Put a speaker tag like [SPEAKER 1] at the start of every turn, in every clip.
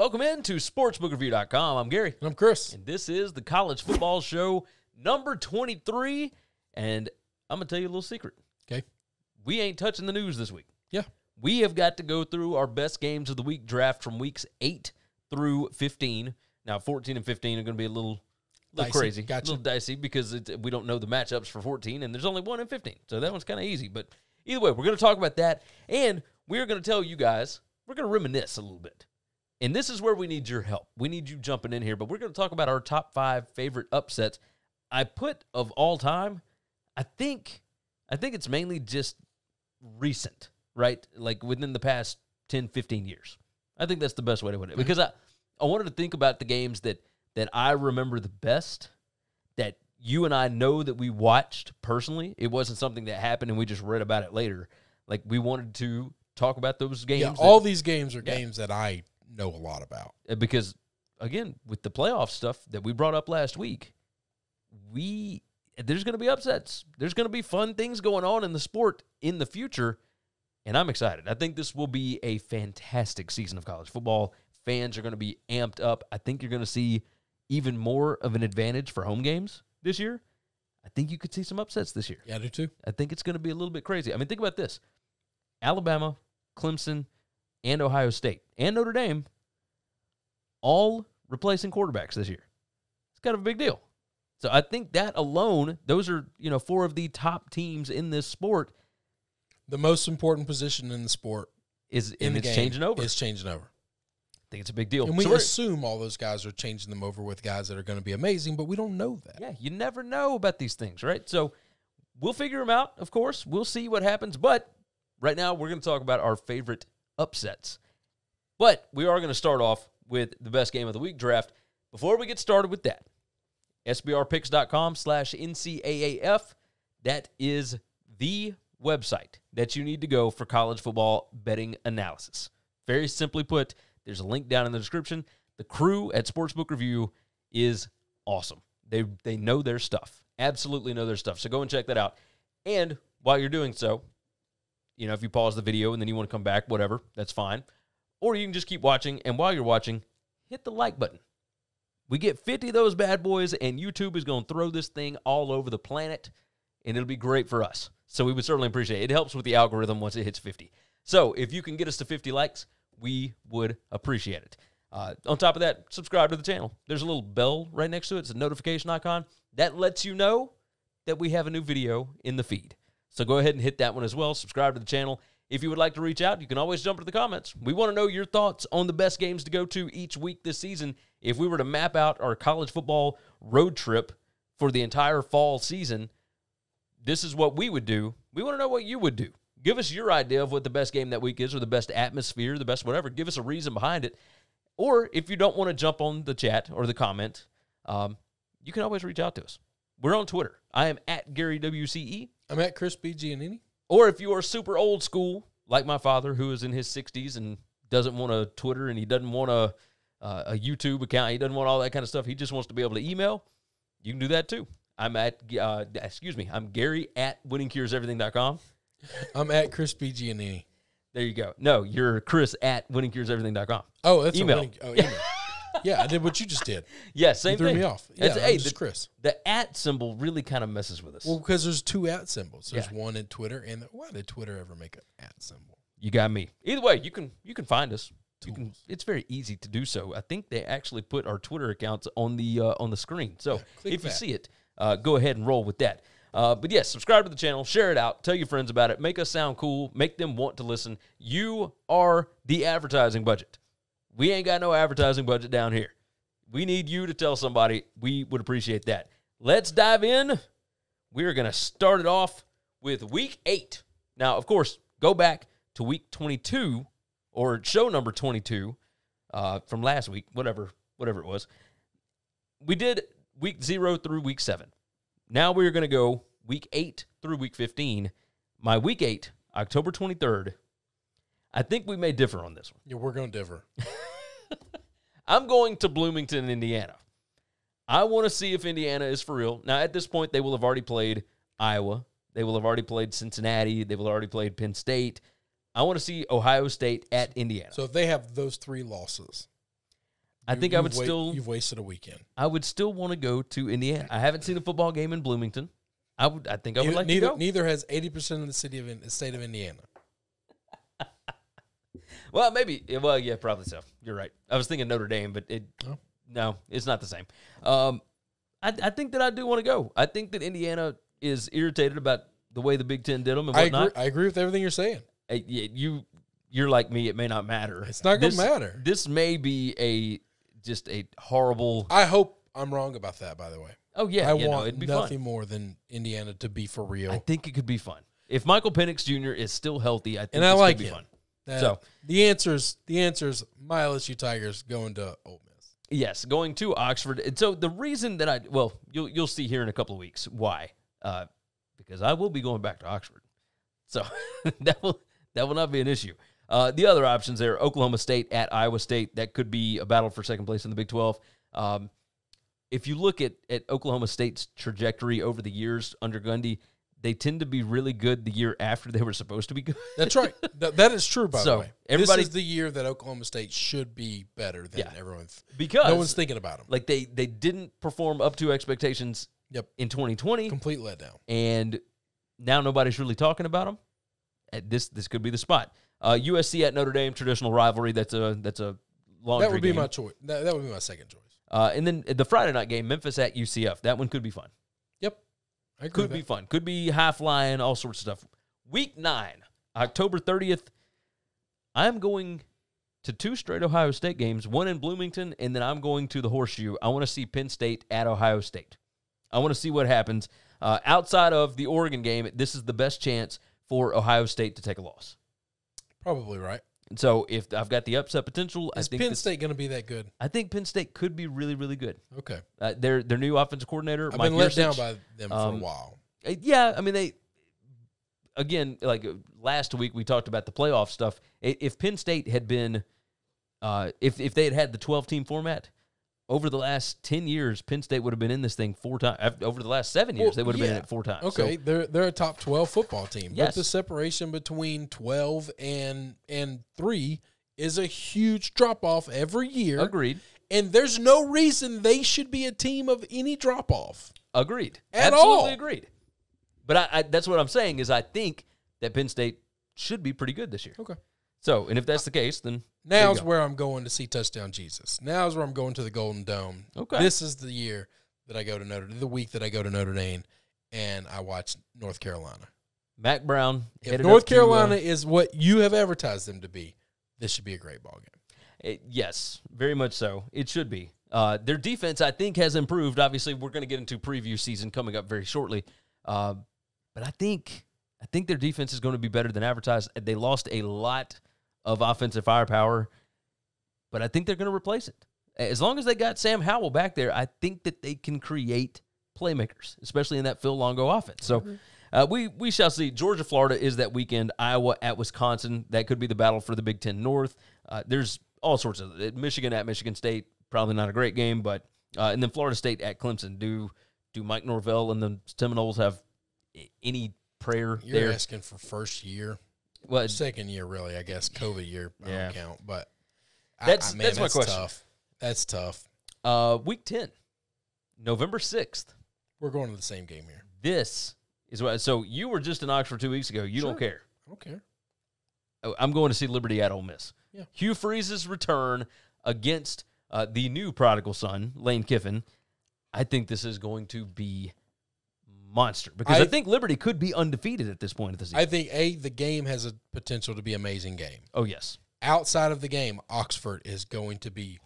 [SPEAKER 1] Welcome into SportsbookReview.com. I'm Gary.
[SPEAKER 2] And I'm Chris.
[SPEAKER 1] And this is the College Football Show number 23. And I'm going to tell you a little secret.
[SPEAKER 2] Okay.
[SPEAKER 1] We ain't touching the news this week.
[SPEAKER 2] Yeah.
[SPEAKER 1] We have got to go through our best games of the week draft from weeks 8 through 15. Now, 14 and 15 are going to be a little crazy.
[SPEAKER 2] Gotcha.
[SPEAKER 1] A little dicey because we don't know the matchups for 14, and there's only 1 in 15. So that one's kind of easy. But either way, we're going to talk about that. And we're going to tell you guys, we're going to reminisce a little bit. And this is where we need your help. We need you jumping in here. But we're going to talk about our top 5 favorite upsets. I put of all time, I think it's mainly just recent, right? Like within the past 10, 15 years. I think that's the best way to put it. Because I wanted to think about the games that I remember the best, that you and I know that we watched personally. It wasn't something that happened and we just read about it later. Like, we wanted to talk about those games.
[SPEAKER 2] Yeah, all these games are games that I know a lot about.
[SPEAKER 1] Because, again, with the playoff stuff that we brought up last week, there's going to be upsets. There's going to be fun things going on in the sport in the future, and I'm excited. I think this will be a fantastic season of college football. Fans are going to be amped up. I think you're going to see even more of an advantage for home games this year. I think you could see some upsets this year.
[SPEAKER 2] Yeah, I do too.
[SPEAKER 1] I think it's going to be a little bit crazy. I mean, think about this. Alabama, Clemson, and Ohio State, and Notre Dame, all replacing quarterbacks this year. It's kind of a big deal. So I think that alone, those are, 4 of the top teams in this sport.
[SPEAKER 2] The most important position in the sport
[SPEAKER 1] It's changing over.
[SPEAKER 2] It's changing over.
[SPEAKER 1] I think it's a big deal.
[SPEAKER 2] And we assume all those guys are changing them over with guys that are going to be amazing, but we don't know that.
[SPEAKER 1] Yeah, you never know about these things, right? So we'll figure them out, of course. We'll see what happens. But right now, we're going to talk about our favorite upsets. But we are going to start off with the best game of the week draft. Before we get started with that, sbrpicks.com/NCAAF, that is the website that you need to go for college football betting analysis. Very simply put, there's a link down in the description. The crew at Sportsbook Review is awesome. They know their stuff. Absolutely know their stuff. So go and check that out. And while you're doing so, if you pause the video and then you want to come back, whatever, that's fine. Or you can just keep watching, and while you're watching, hit the like button. We get 50 of those bad boys, and YouTube is going to throw this thing all over the planet, and it'll be great for us. So we would certainly appreciate it. It helps with the algorithm once it hits 50. So if you can get us to 50 likes, we would appreciate it. On top of that, subscribe to the channel. There's a little bell right next to it. It's a notification icon. That lets you know that we have a new video in the feed. So go ahead and hit that one as well. Subscribe to the channel. If you would like to reach out, you can always jump into the comments. We want to know your thoughts on the best games to go to each week this season. If we were to map out our college football road trip for the entire fall season, this is what we would do. We want to know what you would do. Give us your idea of what the best game that week is, or the best atmosphere, the best whatever. Give us a reason behind it. Or if you don't want to jump on the chat or the comment, you can always reach out to us. We're on Twitter. I am at GaryWCE.
[SPEAKER 2] I'm at Chris B. Giannini.
[SPEAKER 1] Or if you are super old school, like my father, who is in his 60s and doesn't want a Twitter and he doesn't want a YouTube account, he doesn't want all that kind of stuff, he just wants to be able to email, you can do that too. I'm Gary at winningcureseverything.com.
[SPEAKER 2] I'm at Chris B. Giannini.
[SPEAKER 1] There you go. No, you're Chris at winningcureseverything.com.
[SPEAKER 2] Oh, that's
[SPEAKER 1] email.
[SPEAKER 2] Email. Yeah, I did what you just did.
[SPEAKER 1] Yeah, same thing.
[SPEAKER 2] You threw me off. Yeah,
[SPEAKER 1] hey,
[SPEAKER 2] just Chris.
[SPEAKER 1] The at symbol really kind of messes with us.
[SPEAKER 2] Well, because there's 2 at symbols. There's one in Twitter, and why did Twitter ever make an at symbol?
[SPEAKER 1] You got me. Either way, you can find us. It's very easy to do so. I think they actually put our Twitter accounts on the screen. So if you see it, go ahead and roll with that. But yes, subscribe to the channel, share it out, tell your friends about it, make us sound cool, make them want to listen. You are the advertising budget. We ain't got no advertising budget down here. We need you to tell somebody. We would appreciate that. Let's dive in. We're going to start it off with Week 8. Now, of course, go back to Week 22, or show number 22 from last week, whatever it was. We did Week 0 through Week 7. Now we're going to go Week 8 through Week 15. My Week 8, October 23rd, I think we may differ on this one.
[SPEAKER 2] Yeah, we're going to differ.
[SPEAKER 1] I'm going to Bloomington, Indiana. I want to see if Indiana is for real. Now, at this point, they will have already played Iowa. They will have already played Cincinnati. They will have already played Penn State. I want to see Ohio State at Indiana.
[SPEAKER 2] So if they have those 3 losses,
[SPEAKER 1] I think I would still.
[SPEAKER 2] You've wasted a weekend.
[SPEAKER 1] I would still want to go to Indiana. I haven't seen a football game in Bloomington. I think I would like to go.
[SPEAKER 2] Neither has 80% of the state of Indiana.
[SPEAKER 1] Well, maybe. Well, yeah, probably so. You're right. I was thinking Notre Dame, but no, it's not the same. I think that I do want to go. I think that Indiana is irritated about the way the Big Ten did them and whatnot.
[SPEAKER 2] I agree with everything you're saying.
[SPEAKER 1] You're like me. It may not matter.
[SPEAKER 2] It's not going to matter.
[SPEAKER 1] This may be just a horrible.
[SPEAKER 2] I hope I'm wrong about that, by the way.
[SPEAKER 1] Oh, yeah.
[SPEAKER 2] I want nothing more than Indiana to be for real.
[SPEAKER 1] I think it could be fun. If Michael Penix Jr. is still healthy, I think
[SPEAKER 2] this
[SPEAKER 1] could be fun.
[SPEAKER 2] So the answer's my LSU Tigers going to Ole Miss.
[SPEAKER 1] Yes, going to Oxford. And so the reason that you'll see here in a couple of weeks why. Because I will be going back to Oxford. So that will not be an issue. The other options there, Oklahoma State at Iowa State, that could be a battle for second place in the Big 12. If you look at Oklahoma State's trajectory over the years under Gundy, they tend to be really good the year after they were supposed to be good.
[SPEAKER 2] That's right. That is true, by the way. This
[SPEAKER 1] is
[SPEAKER 2] the year that Oklahoma State should be better than everyone.
[SPEAKER 1] Because
[SPEAKER 2] no one's thinking about them.
[SPEAKER 1] Like they didn't perform up to expectations in 2020.
[SPEAKER 2] Complete letdown.
[SPEAKER 1] And now nobody's really talking about them. This could be the spot. USC at Notre Dame, traditional rivalry. That's a laundry
[SPEAKER 2] That would be
[SPEAKER 1] game.
[SPEAKER 2] my choice. That would be my second choice.
[SPEAKER 1] And then the Friday night game, Memphis at UCF. That one could be fun.
[SPEAKER 2] Yep. I agree
[SPEAKER 1] Could be fun. Could be high flying, all sorts of stuff. Week 9, October 30th. I'm going to 2 straight Ohio State games, one in Bloomington, and then I'm going to the Horseshoe. I want to see Penn State at Ohio State. I want to see what happens. Outside of the Oregon game, this is the best chance for Ohio State to take a loss.
[SPEAKER 2] Probably right.
[SPEAKER 1] And so if I've got the upset potential,
[SPEAKER 2] I think Penn State going to be that good?
[SPEAKER 1] I think Penn State could be really, really good.
[SPEAKER 2] Okay.
[SPEAKER 1] Their new offensive coordinator,
[SPEAKER 2] I've
[SPEAKER 1] Mike
[SPEAKER 2] been let
[SPEAKER 1] Yurcich,
[SPEAKER 2] down by them for a while.
[SPEAKER 1] Yeah, I mean, they, again, like last week we talked about the playoff stuff. If Penn State had been, if they had the 12-team format, over the last 10 years, Penn State would have been in this thing 4 times. Over the last 7 years, they would have been in it 4 times.
[SPEAKER 2] Okay,
[SPEAKER 1] so,
[SPEAKER 2] they're a top 12 football team.
[SPEAKER 1] Yes.
[SPEAKER 2] But the separation between 12 and 3 is a huge drop-off every year.
[SPEAKER 1] Agreed.
[SPEAKER 2] And there's no reason they should be a team of any drop-off.
[SPEAKER 1] Agreed.
[SPEAKER 2] At
[SPEAKER 1] Absolutely
[SPEAKER 2] all.
[SPEAKER 1] agreed. But I that's what I'm saying is I think that Penn State should be pretty good this year.
[SPEAKER 2] Okay.
[SPEAKER 1] So, and if that's the case, then
[SPEAKER 2] now's where I'm going to see Touchdown Jesus. Now's where I'm going to the Golden Dome.
[SPEAKER 1] Okay.
[SPEAKER 2] This is the year that I go to the week that I go to Notre Dame, and I watch North Carolina.
[SPEAKER 1] Mac Brown.
[SPEAKER 2] If North Carolina is what you have advertised them to be, this should be a great ball game.
[SPEAKER 1] Yes, very much so. It should be. Their defense, I think, has improved. Obviously, we're going to get into preview season coming up very shortly. But I think their defense is going to be better than advertised. They lost a lot of offensive firepower, but I think they're going to replace it. As long as they got Sam Howell back there, I think that they can create playmakers, especially in that Phil Longo offense. So we shall see. Georgia, Florida is that weekend. Iowa at Wisconsin. That could be the battle for the Big Ten North. There's all sorts of it. Michigan at Michigan State, probably not a great game, but and then Florida State at Clemson. Do Mike Norvell and the Seminoles have any prayer
[SPEAKER 2] You're
[SPEAKER 1] there?
[SPEAKER 2] asking for first year.
[SPEAKER 1] Well,
[SPEAKER 2] second year, really, I guess. COVID year, I don't count. But
[SPEAKER 1] that's my question.
[SPEAKER 2] Tough. That's tough.
[SPEAKER 1] Week 10, November 6th.
[SPEAKER 2] We're going to the same game here.
[SPEAKER 1] This is what. So you were just in Oxford 2 weeks ago. You don't care.
[SPEAKER 2] I don't care.
[SPEAKER 1] I'm going to see Liberty at Ole Miss.
[SPEAKER 2] Yeah.
[SPEAKER 1] Hugh Freeze's return against the new prodigal son, Lane Kiffin. I think this is going to be monster because I think Liberty could be undefeated at this point of the season.
[SPEAKER 2] I think, the game has a potential to be an amazing game.
[SPEAKER 1] Oh, yes.
[SPEAKER 2] Outside of the game, Oxford is going to be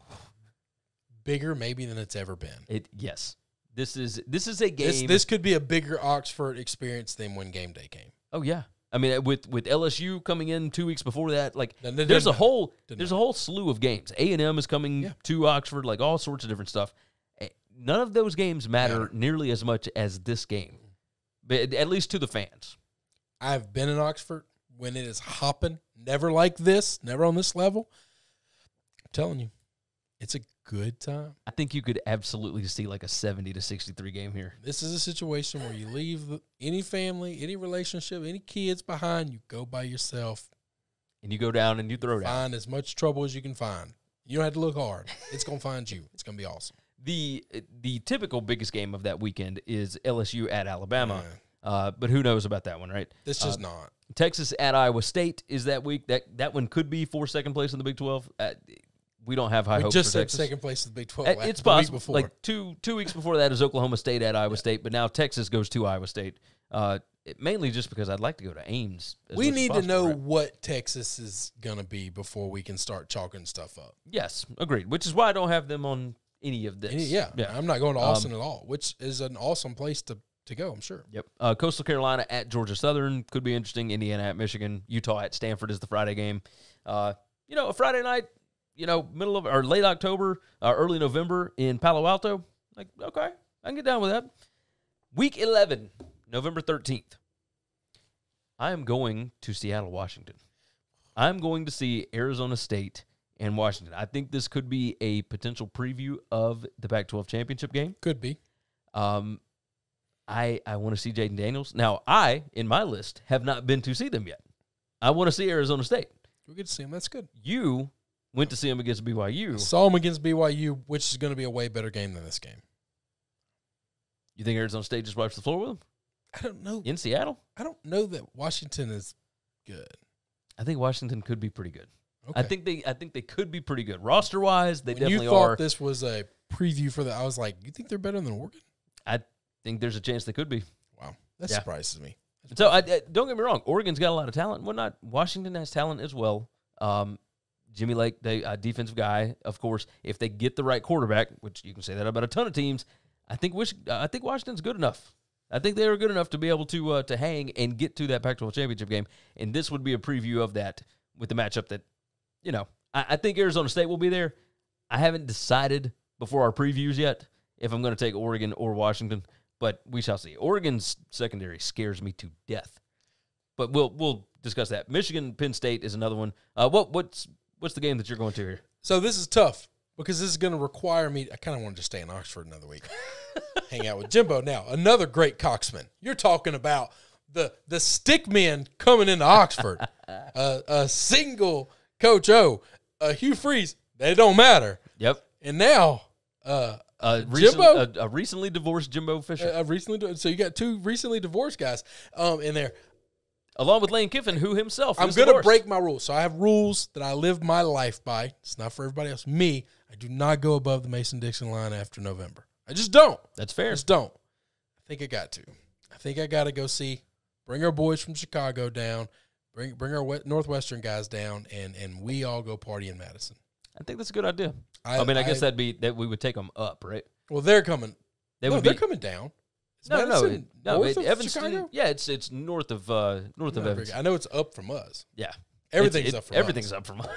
[SPEAKER 2] bigger maybe than it's ever been.
[SPEAKER 1] Yes. This is a game.
[SPEAKER 2] This could be a bigger Oxford experience than when game day came.
[SPEAKER 1] Oh, yeah. I mean, with LSU coming in 2 weeks before that, like
[SPEAKER 2] No,
[SPEAKER 1] there's a whole slew of games. A&M is coming to Oxford, like all sorts of different stuff. None of those games matter nearly as much as this game, but at least to the fans.
[SPEAKER 2] I've been in Oxford when it is hopping, never like this, never on this level. I'm telling you, it's a good time.
[SPEAKER 1] I think you could absolutely see like a 70-63 game here.
[SPEAKER 2] This is a situation where you leave any family, any relationship, any kids behind, you go by yourself.
[SPEAKER 1] And you go down and you throw down.
[SPEAKER 2] Find as much trouble as you can find. You don't have to look hard. It's going to find you. It's going to be awesome.
[SPEAKER 1] The typical biggest game of that weekend is LSU at Alabama, but who knows about that one, right?
[SPEAKER 2] It's just not.
[SPEAKER 1] Texas at Iowa State is that week. That one could be for second place in the Big 12. We don't have high hopes for Texas.
[SPEAKER 2] We just said second place in the Big 12.
[SPEAKER 1] It's possible. Like two weeks before that is Oklahoma State at Iowa State, but now Texas goes to Iowa State. Mainly just because I'd like to go to Ames.
[SPEAKER 2] We need to know what Texas is going to be before we can start chalking stuff up.
[SPEAKER 1] Yes, agreed. Which is why I don't have them on any of this.
[SPEAKER 2] Yeah. I'm not going to Austin at all, which is an awesome place to go, I'm sure.
[SPEAKER 1] Yep. Coastal Carolina at Georgia Southern could be interesting. Indiana at Michigan. Utah at Stanford is the Friday game. A Friday night, middle of or late October, early November in Palo Alto. Like, okay, I can get down with that. Week 11, November 13th. I am going to Seattle, Washington. I'm going to see Arizona State and Washington. I think this could be a potential preview of the Pac-12 championship game.
[SPEAKER 2] Could be.
[SPEAKER 1] I want to see Jaden Daniels. Now, I, in my list, have not been to see them yet. I want to see Arizona State.
[SPEAKER 2] We get to see them. That's good.
[SPEAKER 1] You went to see them against BYU.
[SPEAKER 2] I saw them against BYU, which is going to be a way better game than this game.
[SPEAKER 1] You think Arizona State just wipes the floor with them?
[SPEAKER 2] I don't know.
[SPEAKER 1] In Seattle?
[SPEAKER 2] I don't know that Washington is good.
[SPEAKER 1] I think Washington could be pretty good.
[SPEAKER 2] Okay.
[SPEAKER 1] I think they could be pretty good. Roster-wise, they definitely are.
[SPEAKER 2] You thought this was a preview for I was like, you think they're better than Oregon?
[SPEAKER 1] I think there's a chance they could be.
[SPEAKER 2] Wow. That surprises me.
[SPEAKER 1] So, don't get me wrong. Oregon's got a lot of talent and whatnot. Washington has talent as well. Jimmy Lake, a defensive guy, of course. If they get the right quarterback, which you can say that about a ton of teams, I think Washington's good enough. I think they are good enough to be able to hang and get to that Pac-12 championship game. And this would be a preview of that with the matchup that, I think Arizona State will be there. I haven't decided before our previews yet if I'm going to take Oregon or Washington, but we shall see. Oregon's secondary scares me to death, but we'll discuss that. Michigan, Penn State is another one. What's the game that you're going to here?
[SPEAKER 2] So this is tough because this is going to require me. I kind of wanted to stay in Oxford another week, hang out with Jimbo. Now another great Coxman. You're talking about the stick men coming into Oxford, a single Coach O, Hugh Freeze. They don't matter.
[SPEAKER 1] Yep.
[SPEAKER 2] And now.
[SPEAKER 1] Jimbo? A recently divorced Jimbo Fisher.
[SPEAKER 2] So you got two recently divorced guys in there.
[SPEAKER 1] Along with Lane Kiffin, who himself
[SPEAKER 2] I'm going to break my rules. So I have rules that I live my life by. It's not for everybody else. Me, I do not go above the Mason-Dixon line after November. I just don't.
[SPEAKER 1] That's fair.
[SPEAKER 2] I just don't. I think I got to. I think I got to go bring our boys from Chicago down, bring our Northwestern guys down, and we all go party in Madison.
[SPEAKER 1] I think that's a good idea. I guess that'd be that we would take them up, right?
[SPEAKER 2] Well, they're coming. They're coming down.
[SPEAKER 1] No.
[SPEAKER 2] Evanston.
[SPEAKER 1] Chicago? Yeah, it's north of Evanston.
[SPEAKER 2] I know it's up from us.
[SPEAKER 1] Yeah,
[SPEAKER 2] everything's up from us.
[SPEAKER 1] Everything's up from us,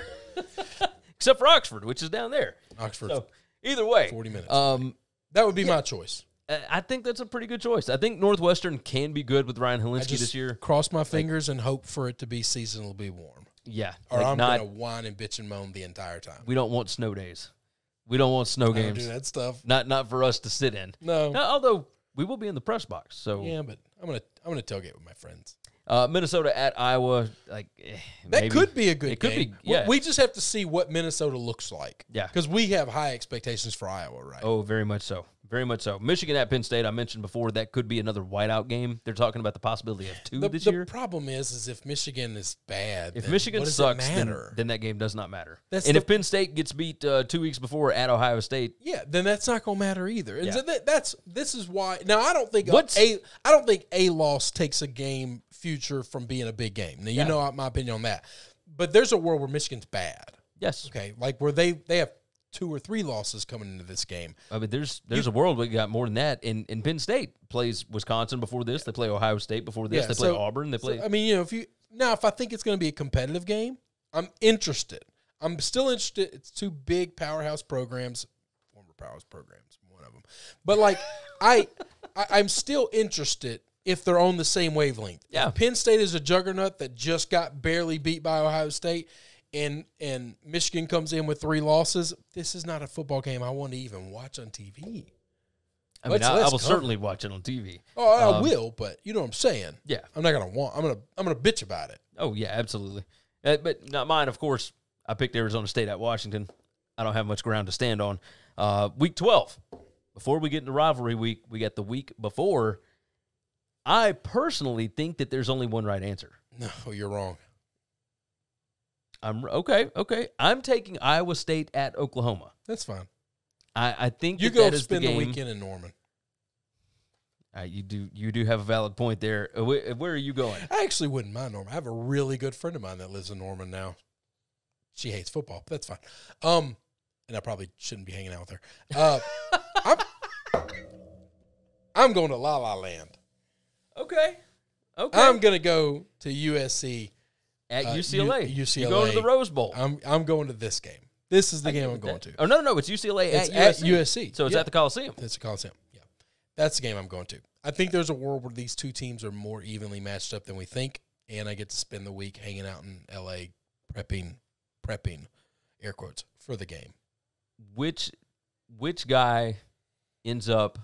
[SPEAKER 1] except for Oxford, which is down there.
[SPEAKER 2] Oxford.
[SPEAKER 1] So either way,
[SPEAKER 2] 40 minutes. That would be my choice.
[SPEAKER 1] I think that's a pretty good choice. I think Northwestern can be good with Ryan Helinski this year.
[SPEAKER 2] Cross my fingers and hope for it to be seasonally warm.
[SPEAKER 1] Yeah,
[SPEAKER 2] or I'm going to whine and bitch and moan the entire time.
[SPEAKER 1] We don't want snow days. We don't want snow games.
[SPEAKER 2] Don't do that stuff.
[SPEAKER 1] Not for us to sit in.
[SPEAKER 2] No.
[SPEAKER 1] Although we will be in the press box. So
[SPEAKER 2] yeah, but I'm gonna tailgate with my friends.
[SPEAKER 1] Minnesota at Iowa,
[SPEAKER 2] that
[SPEAKER 1] maybe.
[SPEAKER 2] Could be a good game.
[SPEAKER 1] It could be. Yeah.
[SPEAKER 2] We just have to see what Minnesota looks like.
[SPEAKER 1] Yeah,
[SPEAKER 2] because we have high expectations for Iowa, right?
[SPEAKER 1] Oh, very much so. Very much so. Michigan at Penn State, I mentioned before, that could be another whiteout game. They're talking about the possibility of two this year.
[SPEAKER 2] The problem is if Michigan is bad,
[SPEAKER 1] if Michigan sucks, then that game does not matter. If Penn State gets beat 2 weeks before at Ohio State,
[SPEAKER 2] yeah, then that's not going to matter either. And so this is why. Now I don't think a loss takes a game future from being a big game. Now you know my opinion on that, but there's a world where Michigan's bad.
[SPEAKER 1] Yes.
[SPEAKER 2] Okay, like where they have 2 or 3 losses coming into this game.
[SPEAKER 1] I mean, there's a world we got more than that. And Penn State plays Wisconsin before this. They play Ohio State before this. They play Auburn. They play.
[SPEAKER 2] If I think it's going to be a competitive game, I'm interested. I'm still interested. It's 2 big powerhouse programs, former powerhouse programs, one of them. But I'm still interested if they're on the same wavelength.
[SPEAKER 1] Yeah.
[SPEAKER 2] If Penn State is a juggernaut that just got barely beat by Ohio State. And Michigan comes in with 3 losses. This is not a football game I want to even watch on TV.
[SPEAKER 1] I will certainly watch it on TV.
[SPEAKER 2] Oh, I will, but you know what I'm saying.
[SPEAKER 1] Yeah,
[SPEAKER 2] I'm not gonna I'm gonna bitch about it.
[SPEAKER 1] Oh yeah, absolutely. But not mine. Of course, I picked Arizona State at Washington. I don't have much ground to stand on. Week 12. Before we get into rivalry week, we got the week before. I personally think that there's only one right answer.
[SPEAKER 2] No, you're wrong.
[SPEAKER 1] Okay. I'm taking Iowa State at Oklahoma.
[SPEAKER 2] That's fine.
[SPEAKER 1] I think
[SPEAKER 2] you
[SPEAKER 1] that
[SPEAKER 2] go
[SPEAKER 1] that is
[SPEAKER 2] spend
[SPEAKER 1] the
[SPEAKER 2] the
[SPEAKER 1] game.
[SPEAKER 2] weekend in Norman.
[SPEAKER 1] You do have a valid point there. Where are you going?
[SPEAKER 2] I actually wouldn't mind Norman. I have a really good friend of mine that lives in Norman now. She hates football, but that's fine. And I probably shouldn't be hanging out with her. I'm going to La La Land.
[SPEAKER 1] Okay.
[SPEAKER 2] I'm going to go to USC
[SPEAKER 1] At UCLA.
[SPEAKER 2] UCLA.
[SPEAKER 1] You're going to the Rose Bowl.
[SPEAKER 2] I'm going to this game. This is the game I'm going to.
[SPEAKER 1] Oh, no. It's UCLA
[SPEAKER 2] It's
[SPEAKER 1] at USC.
[SPEAKER 2] USC.
[SPEAKER 1] So it's at the Coliseum.
[SPEAKER 2] It's the Coliseum. Yeah. That's the game I'm going to. I think there's a world where these two teams are more evenly matched up than we think, and I get to spend the week hanging out in L.A. prepping, air quotes, for the game.
[SPEAKER 1] Which guy ends up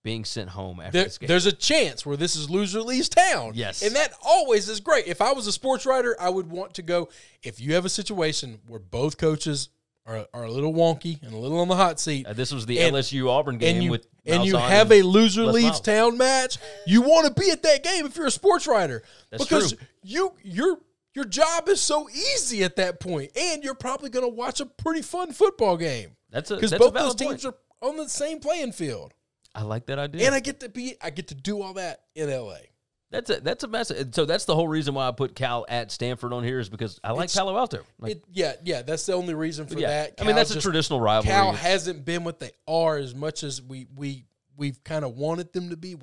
[SPEAKER 1] being sent home after this game?
[SPEAKER 2] There's a chance where this is loser leaves town.
[SPEAKER 1] Yes.
[SPEAKER 2] And that always is great. If I was a sports writer, I would want to go, if you have a situation where both coaches are a little wonky and a little on the hot seat.
[SPEAKER 1] This was the LSU Auburn game
[SPEAKER 2] and you have a loser leaves town match, you want to be at that game if you're a sports writer.
[SPEAKER 1] That's
[SPEAKER 2] because
[SPEAKER 1] true.
[SPEAKER 2] Your job is so easy at that point, and you're probably going to watch a pretty fun football game.
[SPEAKER 1] Because
[SPEAKER 2] both those teams are on the same playing field.
[SPEAKER 1] I like that idea.
[SPEAKER 2] And I get to do all that in LA.
[SPEAKER 1] That's a mess. So that's the whole reason why I put Cal at Stanford on here is because I like Palo Alto.
[SPEAKER 2] That's the only reason for that.
[SPEAKER 1] Cal, that's a traditional rivalry.
[SPEAKER 2] Cal hasn't been what they are as much as we've kind of wanted them to be.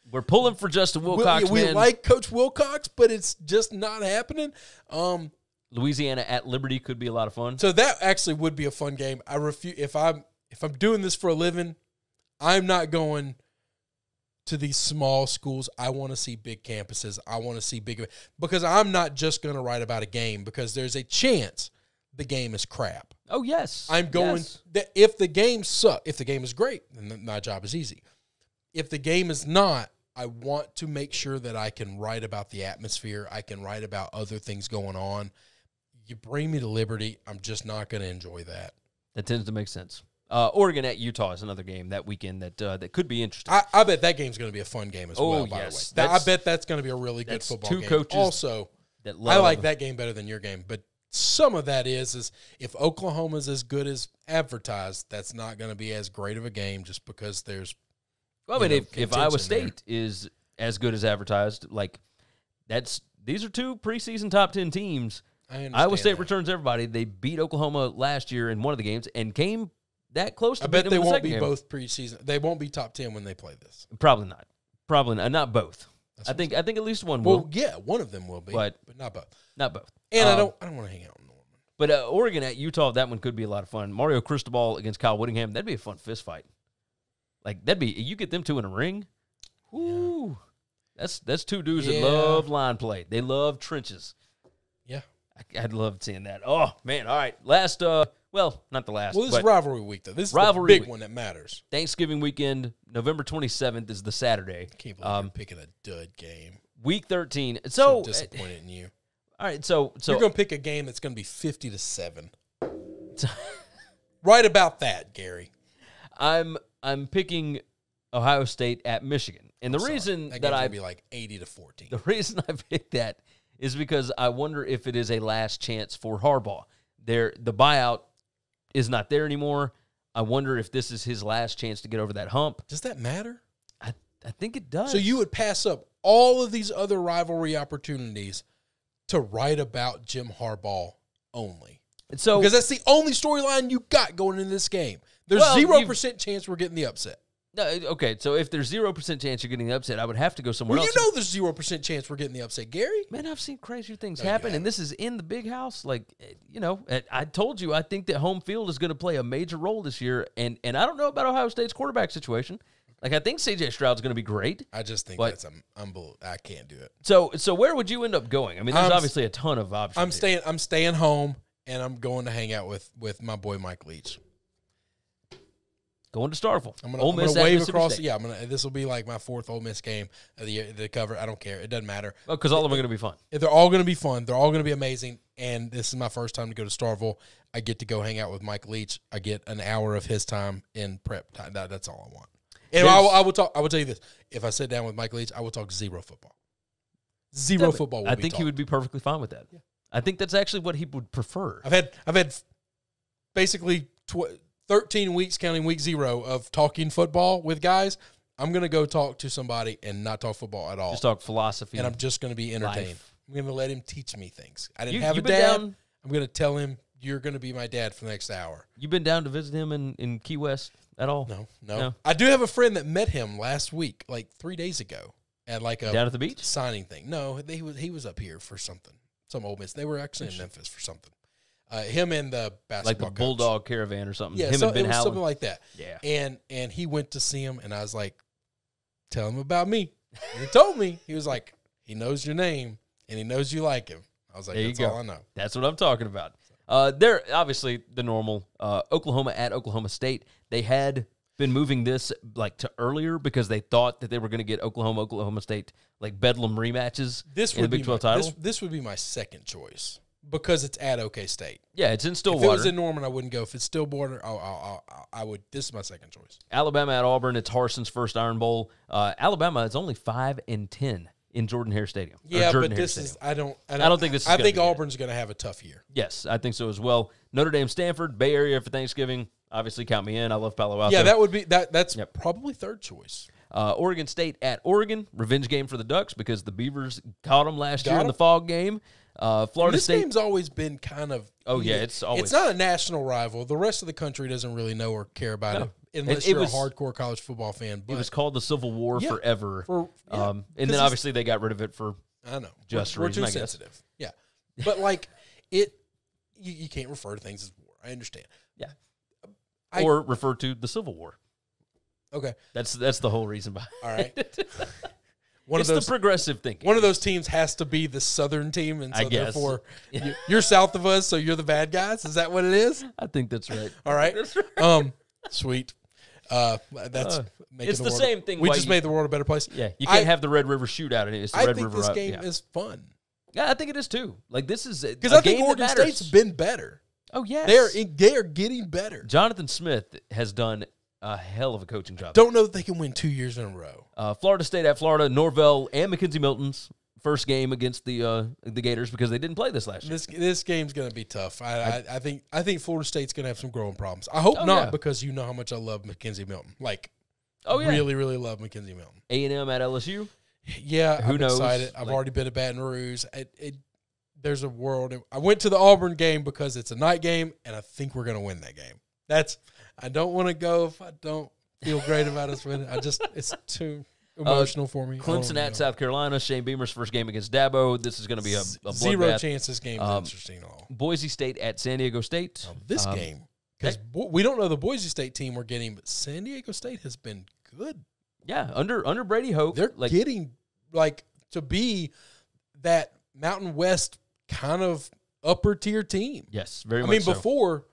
[SPEAKER 1] We're pulling for Justin Wilcox.
[SPEAKER 2] We like Coach Wilcox, but it's just not happening.
[SPEAKER 1] Louisiana at Liberty could be a lot of fun.
[SPEAKER 2] So that actually would be a fun game. I refuse if I'm doing this for a living, I'm not going to these small schools. I want to see big campuses. I want to see big, because I'm not just going to write about a game because there's a chance the game is crap.
[SPEAKER 1] Oh yes,
[SPEAKER 2] I'm going that if the game if the game is great, then my job is easy. If the game is not, I want to make sure that I can write about the atmosphere. I can write about other things going on. You bring me to Liberty, I'm just not going to enjoy that.
[SPEAKER 1] That tends to make sense. Oregon at Utah is another game that weekend that could be interesting.
[SPEAKER 2] I bet that game's going to be a fun game as well, by the way. I bet that's going to be a really good football game.
[SPEAKER 1] Two coaches
[SPEAKER 2] also,
[SPEAKER 1] that
[SPEAKER 2] I like that game better than your game, but some of that is if Oklahoma's as good as advertised, that's not going to be as great of a game just because there's
[SPEAKER 1] Well, I mean, if Iowa State is as good as advertised, these are two preseason top 10 teams. Iowa State returns everybody. They beat Oklahoma last year in one of the games and came that close to
[SPEAKER 2] I bet they won't be
[SPEAKER 1] game.
[SPEAKER 2] Both preseason. They won't be top 10 when they play this.
[SPEAKER 1] Probably not. Probably not. Not both. I think at least one will.
[SPEAKER 2] Well, yeah, one of them will be, but not both.
[SPEAKER 1] Not both.
[SPEAKER 2] And I don't want to hang out in Norman.
[SPEAKER 1] But Oregon at Utah, that one could be a lot of fun. Mario Cristobal against Kyle Whittingham, that'd be a fun fist fight. You get them two in a ring. Whoo. Yeah. That's two dudes that love line play. They love trenches.
[SPEAKER 2] Yeah.
[SPEAKER 1] I'd love seeing that. Oh, man. All right. Last, not the last.
[SPEAKER 2] Well, this is rivalry week, though. This is the big one that matters.
[SPEAKER 1] Thanksgiving weekend, November 27th is the Saturday.
[SPEAKER 2] I can't believe you're picking a dud game.
[SPEAKER 1] Week 13.
[SPEAKER 2] So disappointed in you.
[SPEAKER 1] All right, so
[SPEAKER 2] you're going to pick a game that's going to be 50-7. Right about that, Gary.
[SPEAKER 1] I'm picking Ohio State at Michigan. And the reason that I
[SPEAKER 2] be like 80-14.
[SPEAKER 1] The reason I picked that is because I wonder if it is a last chance for Harbaugh. The buyout is not there anymore. I wonder if this is his last chance to get over that hump.
[SPEAKER 2] Does that matter?
[SPEAKER 1] I think it does.
[SPEAKER 2] So you would pass up all of these other rivalry opportunities to write about Jim Harbaugh only.
[SPEAKER 1] And so,
[SPEAKER 2] because that's the only storyline you got going into this game. There's 0% chance we're getting the upset.
[SPEAKER 1] No, okay, so if there's 0% chance you're getting the upset, I would have to go somewhere else.
[SPEAKER 2] You know there's 0% chance we're getting the upset, Gary.
[SPEAKER 1] Man, I've seen crazier things happen, and this is in the big house. I told you I think that home field is going to play a major role this year, and I don't know about Ohio State's quarterback situation. I think C.J. Stroud's going to be great.
[SPEAKER 2] I just think that's unbelievable. I can't do it.
[SPEAKER 1] So where would you end up going? I mean, there's obviously a ton of options.
[SPEAKER 2] I'm staying home, and I'm going to hang out with my boy Mike Leach.
[SPEAKER 1] going to Starkville.
[SPEAKER 2] I'm
[SPEAKER 1] Ole
[SPEAKER 2] gonna
[SPEAKER 1] Miss at
[SPEAKER 2] wave
[SPEAKER 1] Mississippi
[SPEAKER 2] across.
[SPEAKER 1] State.
[SPEAKER 2] Yeah, this will be like my 4th Ole Miss game of the year. The cover. I don't care. It doesn't matter.
[SPEAKER 1] Because all of them are going to be fun.
[SPEAKER 2] They're all going to be fun. They're all going to be amazing. And this is my first time to go to Starkville. I get to go hang out with Mike Leach. I get an hour of his time in prep time. That's all I want. And I will talk. I will tell you this: if I sit down with Mike Leach, I will talk zero football. Zero football. Will
[SPEAKER 1] I
[SPEAKER 2] be
[SPEAKER 1] think
[SPEAKER 2] talked.
[SPEAKER 1] he would be perfectly fine with that. Yeah. I think that's actually what he would prefer.
[SPEAKER 2] I've had basically 13 weeks, counting week 0, of talking football with guys. I'm going to go talk to somebody and not talk football at all.
[SPEAKER 1] Just talk philosophy.
[SPEAKER 2] And I'm just going to be entertained.
[SPEAKER 1] Life.
[SPEAKER 2] I'm going to let him teach me things. I didn't
[SPEAKER 1] You-
[SPEAKER 2] have a
[SPEAKER 1] you've been
[SPEAKER 2] dad.
[SPEAKER 1] down-
[SPEAKER 2] I'm going to tell him, you're going to be my dad for the next hour.
[SPEAKER 1] You been down to visit him in Key West at all?
[SPEAKER 2] No. I do have a friend that met him last week, like 3 days ago, at like a
[SPEAKER 1] Down at the beach?
[SPEAKER 2] signing thing. No, he was up here for something. Some Ole Miss. They were actually in Memphis for something. Him and the basketball
[SPEAKER 1] Like the
[SPEAKER 2] coach.
[SPEAKER 1] Bulldog Caravan or something.
[SPEAKER 2] Yeah,
[SPEAKER 1] Him
[SPEAKER 2] so
[SPEAKER 1] and Ben
[SPEAKER 2] it was
[SPEAKER 1] Howland.
[SPEAKER 2] something like that.
[SPEAKER 1] Yeah.
[SPEAKER 2] And he went to see him, and I was like, tell him about me. And he told me. He was like, he knows your name, and he knows you like him. I was like,
[SPEAKER 1] There you
[SPEAKER 2] that's
[SPEAKER 1] go.
[SPEAKER 2] all I know.
[SPEAKER 1] That's what I'm talking about. They're obviously the normal Oklahoma at Oklahoma State. They had been moving this like to earlier because they thought that they were going to get Oklahoma State like Bedlam rematches in the Big 12 title.
[SPEAKER 2] This would be my second choice because it's at OK State.
[SPEAKER 1] Yeah, it's in
[SPEAKER 2] If
[SPEAKER 1] Stillwater.
[SPEAKER 2] it was in Norman, I wouldn't go. If it's Stillwater, I would. This is my second choice.
[SPEAKER 1] Alabama at Auburn. It's Harson's first Iron Bowl. Alabama is only 5-10 in Jordan-Hare Stadium.
[SPEAKER 2] Yeah, but
[SPEAKER 1] Jordan-Hare
[SPEAKER 2] this
[SPEAKER 1] Stadium.
[SPEAKER 2] is. I don't think this.
[SPEAKER 1] I think
[SPEAKER 2] Auburn's going to have a tough year.
[SPEAKER 1] Yes, I think so as well. Notre Dame, Stanford, Bay Area for Thanksgiving. Obviously, count me in. I love Palo Alto.
[SPEAKER 2] Yeah, that would be That's probably third choice.
[SPEAKER 1] Oregon State at Oregon. Revenge game for the Ducks because the Beavers caught them last year in
[SPEAKER 2] them.
[SPEAKER 1] the fog game. Florida
[SPEAKER 2] This
[SPEAKER 1] State.
[SPEAKER 2] game's always been kind of.
[SPEAKER 1] Oh, yeah, it's always.
[SPEAKER 2] It's not a national rival. The rest of the country doesn't really know or care about it unless you're a hardcore college football fan. But
[SPEAKER 1] It was called the Civil War forever. And then obviously they got rid of it for
[SPEAKER 2] I know.
[SPEAKER 1] just
[SPEAKER 2] we're
[SPEAKER 1] reason,
[SPEAKER 2] too
[SPEAKER 1] I guess.
[SPEAKER 2] sensitive. Yeah. But like you can't refer to things as war. I understand.
[SPEAKER 1] Yeah. Or refer to the Civil War.
[SPEAKER 2] Okay.
[SPEAKER 1] That's the whole reason behind
[SPEAKER 2] All right.
[SPEAKER 1] It's the progressive thinking.
[SPEAKER 2] One of those teams has to be the Southern team, and so
[SPEAKER 1] I guess.
[SPEAKER 2] therefore you're south of us, so you're the bad guys. Is that what it is?
[SPEAKER 1] I think that's right.
[SPEAKER 2] All right.
[SPEAKER 1] That's right.
[SPEAKER 2] Sweet. That's making
[SPEAKER 1] It's the
[SPEAKER 2] world,
[SPEAKER 1] same thing
[SPEAKER 2] We
[SPEAKER 1] why
[SPEAKER 2] just
[SPEAKER 1] you-
[SPEAKER 2] made the world a better place.
[SPEAKER 1] Yeah, you can't have the Red River shootout. It's the
[SPEAKER 2] I
[SPEAKER 1] Red
[SPEAKER 2] think
[SPEAKER 1] River.
[SPEAKER 2] this game
[SPEAKER 1] yeah.
[SPEAKER 2] is fun
[SPEAKER 1] Yeah, I think it is too. Like this is
[SPEAKER 2] because I think Oregon State's been better.
[SPEAKER 1] Oh yes,
[SPEAKER 2] They are getting better.
[SPEAKER 1] Jonathan Smith has done a hell of a coaching job.
[SPEAKER 2] Don't know that they can win 2 years in a row.
[SPEAKER 1] Florida State at Florida, Norvell and McKenzie Milton's first game against the Gators because they didn't play this last year.
[SPEAKER 2] This game's going to be tough. I think Florida State's going to have some growing problems. I hope not because you know how much I love McKenzie Milton. Like, really, really love McKenzie Milton.
[SPEAKER 1] A&M at LSU.
[SPEAKER 2] Yeah,
[SPEAKER 1] Who
[SPEAKER 2] I'm
[SPEAKER 1] knows?
[SPEAKER 2] excited. I've already been to Baton Rouge. There's a world. I went to the Auburn game because it's a night game, and I think we're going to win that game. I don't want to go if I don't feel great about us winning. It's too emotional for me.
[SPEAKER 1] Clemson at South Carolina. Shane Beamer's first game against Dabo. This is going to be a bloodbath.
[SPEAKER 2] Zero chance this game's interesting at all.
[SPEAKER 1] Boise State at San Diego State.
[SPEAKER 2] This game, because we don't know the Boise State team we're getting, but San Diego State has been good.
[SPEAKER 1] Yeah, under Brady Hoke.
[SPEAKER 2] They're getting, to be that Mountain West kind of upper-tier team.
[SPEAKER 1] Yes, very much so.
[SPEAKER 2] Before,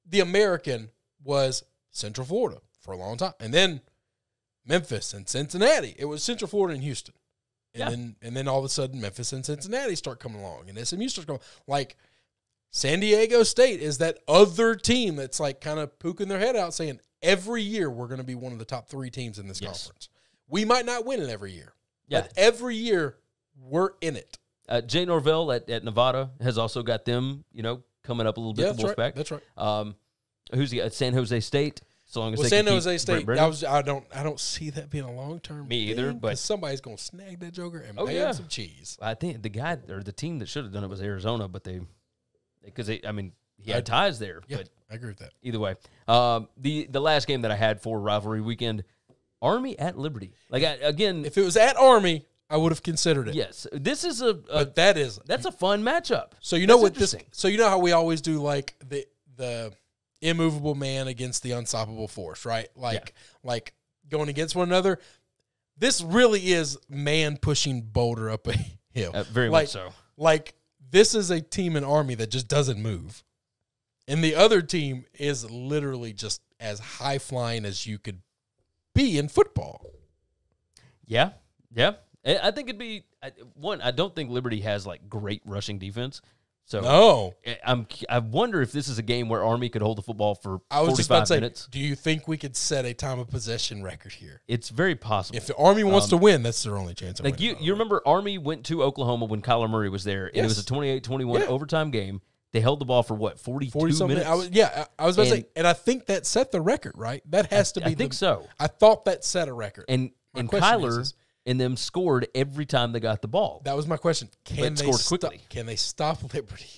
[SPEAKER 2] the American was Central Florida for a long time. And then Memphis and Cincinnati. It was Central Florida and Houston. And then all of a sudden, Memphis and Cincinnati start coming along. And SMU starts coming. Like, San Diego State is that other team that's kind of poking their head out saying, every year we're going to be one of the top 3 teams in this conference. We might not win it every year.
[SPEAKER 1] Yeah.
[SPEAKER 2] But every year, we're in it.
[SPEAKER 1] Jay Norvell at Nevada has also got them, coming up a little bit.
[SPEAKER 2] Yeah,
[SPEAKER 1] the Wolfpack.
[SPEAKER 2] That's right.
[SPEAKER 1] Who's he got? San Jose State. So long as
[SPEAKER 2] San Jose State. I don't see that being a long term.
[SPEAKER 1] Me either. But
[SPEAKER 2] somebody's gonna snag that joker and pay him some cheese.
[SPEAKER 1] I think the guy or the team that should have done it was Arizona, but he had ties there.
[SPEAKER 2] Yeah,
[SPEAKER 1] but
[SPEAKER 2] I agree with that.
[SPEAKER 1] Either way, the last game that I had for rivalry weekend, Army at Liberty.
[SPEAKER 2] If it was at Army, I would have considered it.
[SPEAKER 1] Yes, this is
[SPEAKER 2] but that's
[SPEAKER 1] a fun matchup.
[SPEAKER 2] So you know what this? So you know how we always do the immovable man against the unstoppable force, right? Like going against one another. This really is man pushing boulder up a hill.
[SPEAKER 1] Very much so.
[SPEAKER 2] Like this is a team in Army that just doesn't move. And the other team is literally just as high-flying as you could be in football.
[SPEAKER 1] Yeah. I think it'd be one. I don't think Liberty has like great rushing defense. So
[SPEAKER 2] No.
[SPEAKER 1] I wonder if this is a game where Army could hold the football for
[SPEAKER 2] I was
[SPEAKER 1] 45
[SPEAKER 2] just about to say,
[SPEAKER 1] minutes.
[SPEAKER 2] do you think we could set a time of possession record here?
[SPEAKER 1] It's very possible.
[SPEAKER 2] If the Army wants to win, that's their only chance of
[SPEAKER 1] Like
[SPEAKER 2] winning.
[SPEAKER 1] you remember Army went to Oklahoma when Kyler Murray was there, and it was a 28-21 overtime game. They held the ball for what, 42 minutes?
[SPEAKER 2] I was about to say, and I think that set the record, right? That has to be.
[SPEAKER 1] I think so.
[SPEAKER 2] I thought that set a record.
[SPEAKER 1] And Kyler and them scored every time they got the ball.
[SPEAKER 2] That was my question. Can they
[SPEAKER 1] scored quickly?
[SPEAKER 2] Can they stop Liberty?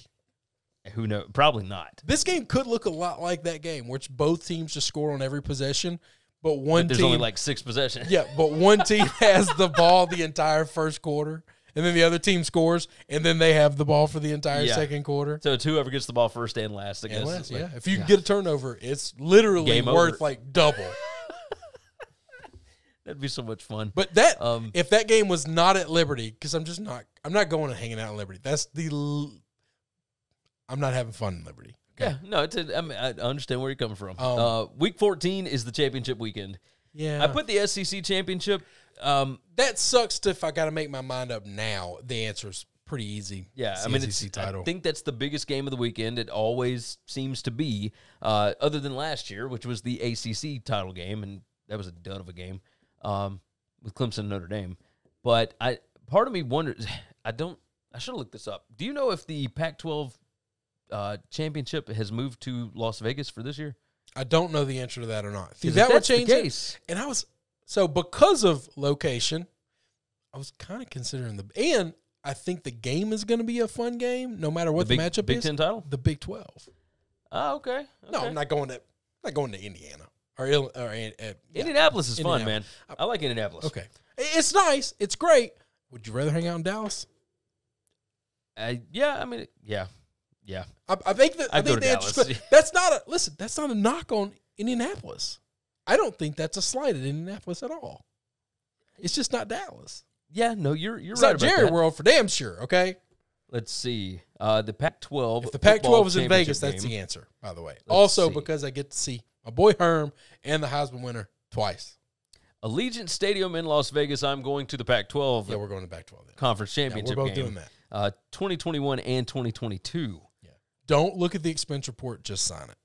[SPEAKER 1] Who knows? Probably not.
[SPEAKER 2] This game could look a lot like that game, which both teams just score on every possession, but
[SPEAKER 1] There's only like 6 possessions.
[SPEAKER 2] Yeah, but one team has the ball the entire first quarter, and then the other team scores, and then they have the ball for the entire second quarter.
[SPEAKER 1] So it's whoever gets the ball first and last, I guess.
[SPEAKER 2] Last, if you can get a turnover, it's literally
[SPEAKER 1] Game
[SPEAKER 2] worth
[SPEAKER 1] over.
[SPEAKER 2] like double.
[SPEAKER 1] That'd be so much fun.
[SPEAKER 2] But that if that game was not at Liberty, because I'm not going and hanging out at Liberty. I'm not having fun in Liberty. Okay?
[SPEAKER 1] Yeah, no, I understand where you're coming from. Week 14 is the championship weekend.
[SPEAKER 2] Yeah,
[SPEAKER 1] I put the SEC championship.
[SPEAKER 2] That sucks if I got to make my mind up now. The answer's pretty easy.
[SPEAKER 1] Yeah,
[SPEAKER 2] it's
[SPEAKER 1] I mean,
[SPEAKER 2] the SEC title.
[SPEAKER 1] I think that's the biggest game of the weekend. It always seems to be, other than last year, which was the ACC title game, and that was a dud of a game with Clemson and Notre Dame. But part of me wonders. I should have looked this up. Do you know if the Pac-12 championship has moved to Las Vegas for this year?
[SPEAKER 2] I don't know the answer to that or not. See,
[SPEAKER 1] That
[SPEAKER 2] would change
[SPEAKER 1] the case.
[SPEAKER 2] it. And so because of location, I was kind of considering and I think the game is going to be a fun game, no matter what the matchup is.
[SPEAKER 1] Big 10 title?
[SPEAKER 2] The Big 12.
[SPEAKER 1] Oh, okay.
[SPEAKER 2] No, I'm not going to Indiana or
[SPEAKER 1] Indianapolis is fun, man. I like Indianapolis.
[SPEAKER 2] Okay, it's nice. It's great. Would you rather hang out in Dallas?
[SPEAKER 1] Yeah. I mean, yeah.
[SPEAKER 2] I think the answer is that's not a knock on Indianapolis. I don't think that's a slight at Indianapolis at all. It's just not Dallas.
[SPEAKER 1] Yeah, no, you're
[SPEAKER 2] It's
[SPEAKER 1] right
[SPEAKER 2] not
[SPEAKER 1] about
[SPEAKER 2] Jerry
[SPEAKER 1] that.
[SPEAKER 2] World for damn sure. Okay.
[SPEAKER 1] Let's see. The Pac-12.
[SPEAKER 2] If the Pac-12 is in
[SPEAKER 1] championship
[SPEAKER 2] Vegas, that's
[SPEAKER 1] game.
[SPEAKER 2] the answer. By the way, because I get to see my boy Herm and the Heisman winner twice.
[SPEAKER 1] Allegiant Stadium in Las Vegas. I'm going to the Pac-12.
[SPEAKER 2] Yeah, we're going to Pac-12 then.
[SPEAKER 1] Conference championship
[SPEAKER 2] we're both
[SPEAKER 1] game.
[SPEAKER 2] doing that.
[SPEAKER 1] 2021 and 2022.
[SPEAKER 2] Yeah. Don't look at the expense report. Just sign it.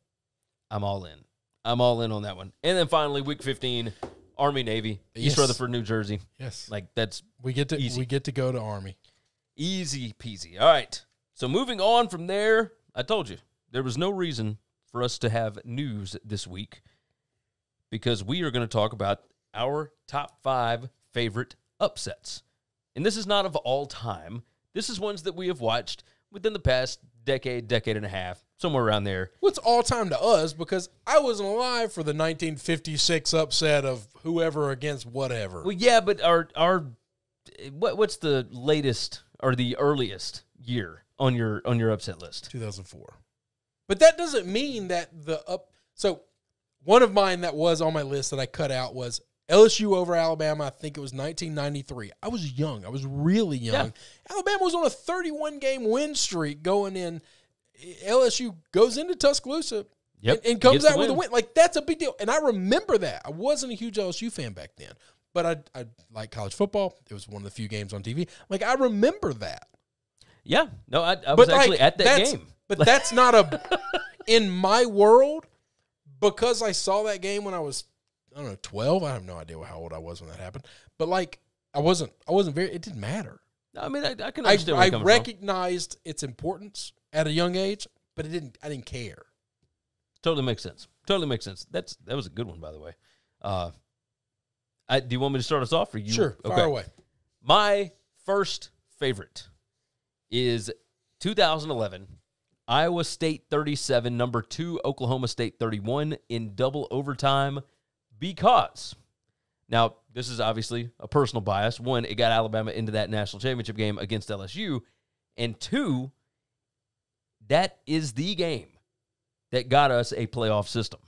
[SPEAKER 1] I'm all in. I'm all in on that one. And then finally, week 15, Army Navy,
[SPEAKER 2] Yes.
[SPEAKER 1] East Rutherford, New Jersey.
[SPEAKER 2] Yes.
[SPEAKER 1] Like that's
[SPEAKER 2] We get to
[SPEAKER 1] easy.
[SPEAKER 2] go to Army.
[SPEAKER 1] Easy peasy. All right. So moving on from there, I told you there was no reason for us to have news this week because we are going to talk about our top 5 favorite upsets. And this is not of all time. This is ones that we have watched within the past decade and a half, somewhere around there.
[SPEAKER 2] What's all time to us because I wasn't alive for the 1956 upset of whoever against whatever.
[SPEAKER 1] Well, yeah, but what's the latest or the earliest year on your upset list?
[SPEAKER 2] 2004. But that doesn't mean that so one of mine that was on my list that I cut out was LSU over Alabama. I think it was 1993. I was young. I was really young.
[SPEAKER 1] Yeah.
[SPEAKER 2] Alabama was on a 31-game win streak going in. LSU goes into Tuscaloosa and comes out with a win. Like, that's a big deal. And I remember that. I wasn't a huge LSU fan back then. But I like college football. It was one of the few games on TV. Like, I remember that.
[SPEAKER 1] Yeah. No, I was actually at that game.
[SPEAKER 2] But that's not in my world, because I saw that game when I was, 12. I have no idea how old I was when that happened. But, like, I wasn't it didn't matter.
[SPEAKER 1] I mean, I can understand where you're coming
[SPEAKER 2] recognized its importance at a young age, but I didn't care.
[SPEAKER 1] Totally makes sense. That was a good one, by the way. Do you want me to start us off? Or you?
[SPEAKER 2] Sure, fire away.
[SPEAKER 1] My first favorite is 2011, Iowa State 37, number 2, Oklahoma State 31 in double overtime because, now this is obviously a personal bias. 1, it got Alabama into that national championship game against LSU, and 2, that is the game that got us a playoff system,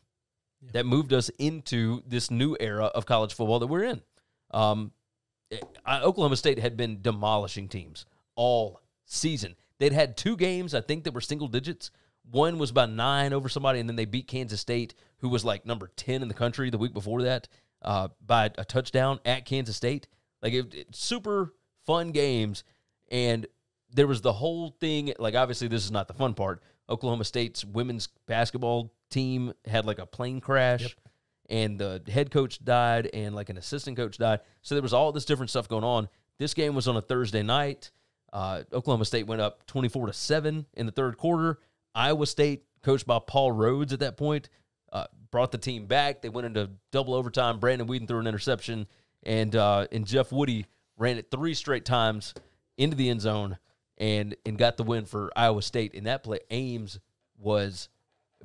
[SPEAKER 1] that moved us into this new era of college football that we're in. Oklahoma State had been demolishing teams all season. They'd had 2 games, I think, that were single digits. One was by 9 over somebody, and then they beat Kansas State, who was like number 10 in the country the week before that, by a touchdown at Kansas State. Like, super fun games, and there was the whole thing. Like, obviously, this is not the fun part. Oklahoma State's women's basketball team had like a plane crash, and the head coach died, and like an assistant coach died. So there was all this different stuff going on. This game was on a Thursday night. Oklahoma State went up 24-7 in the third quarter. Iowa State, coached by Paul Rhodes at that point, brought the team back. They went into double overtime. Brandon Whedon threw an interception, and Jeff Woody ran it 3 straight times into the end zone and got the win for Iowa State. In that play, Ames was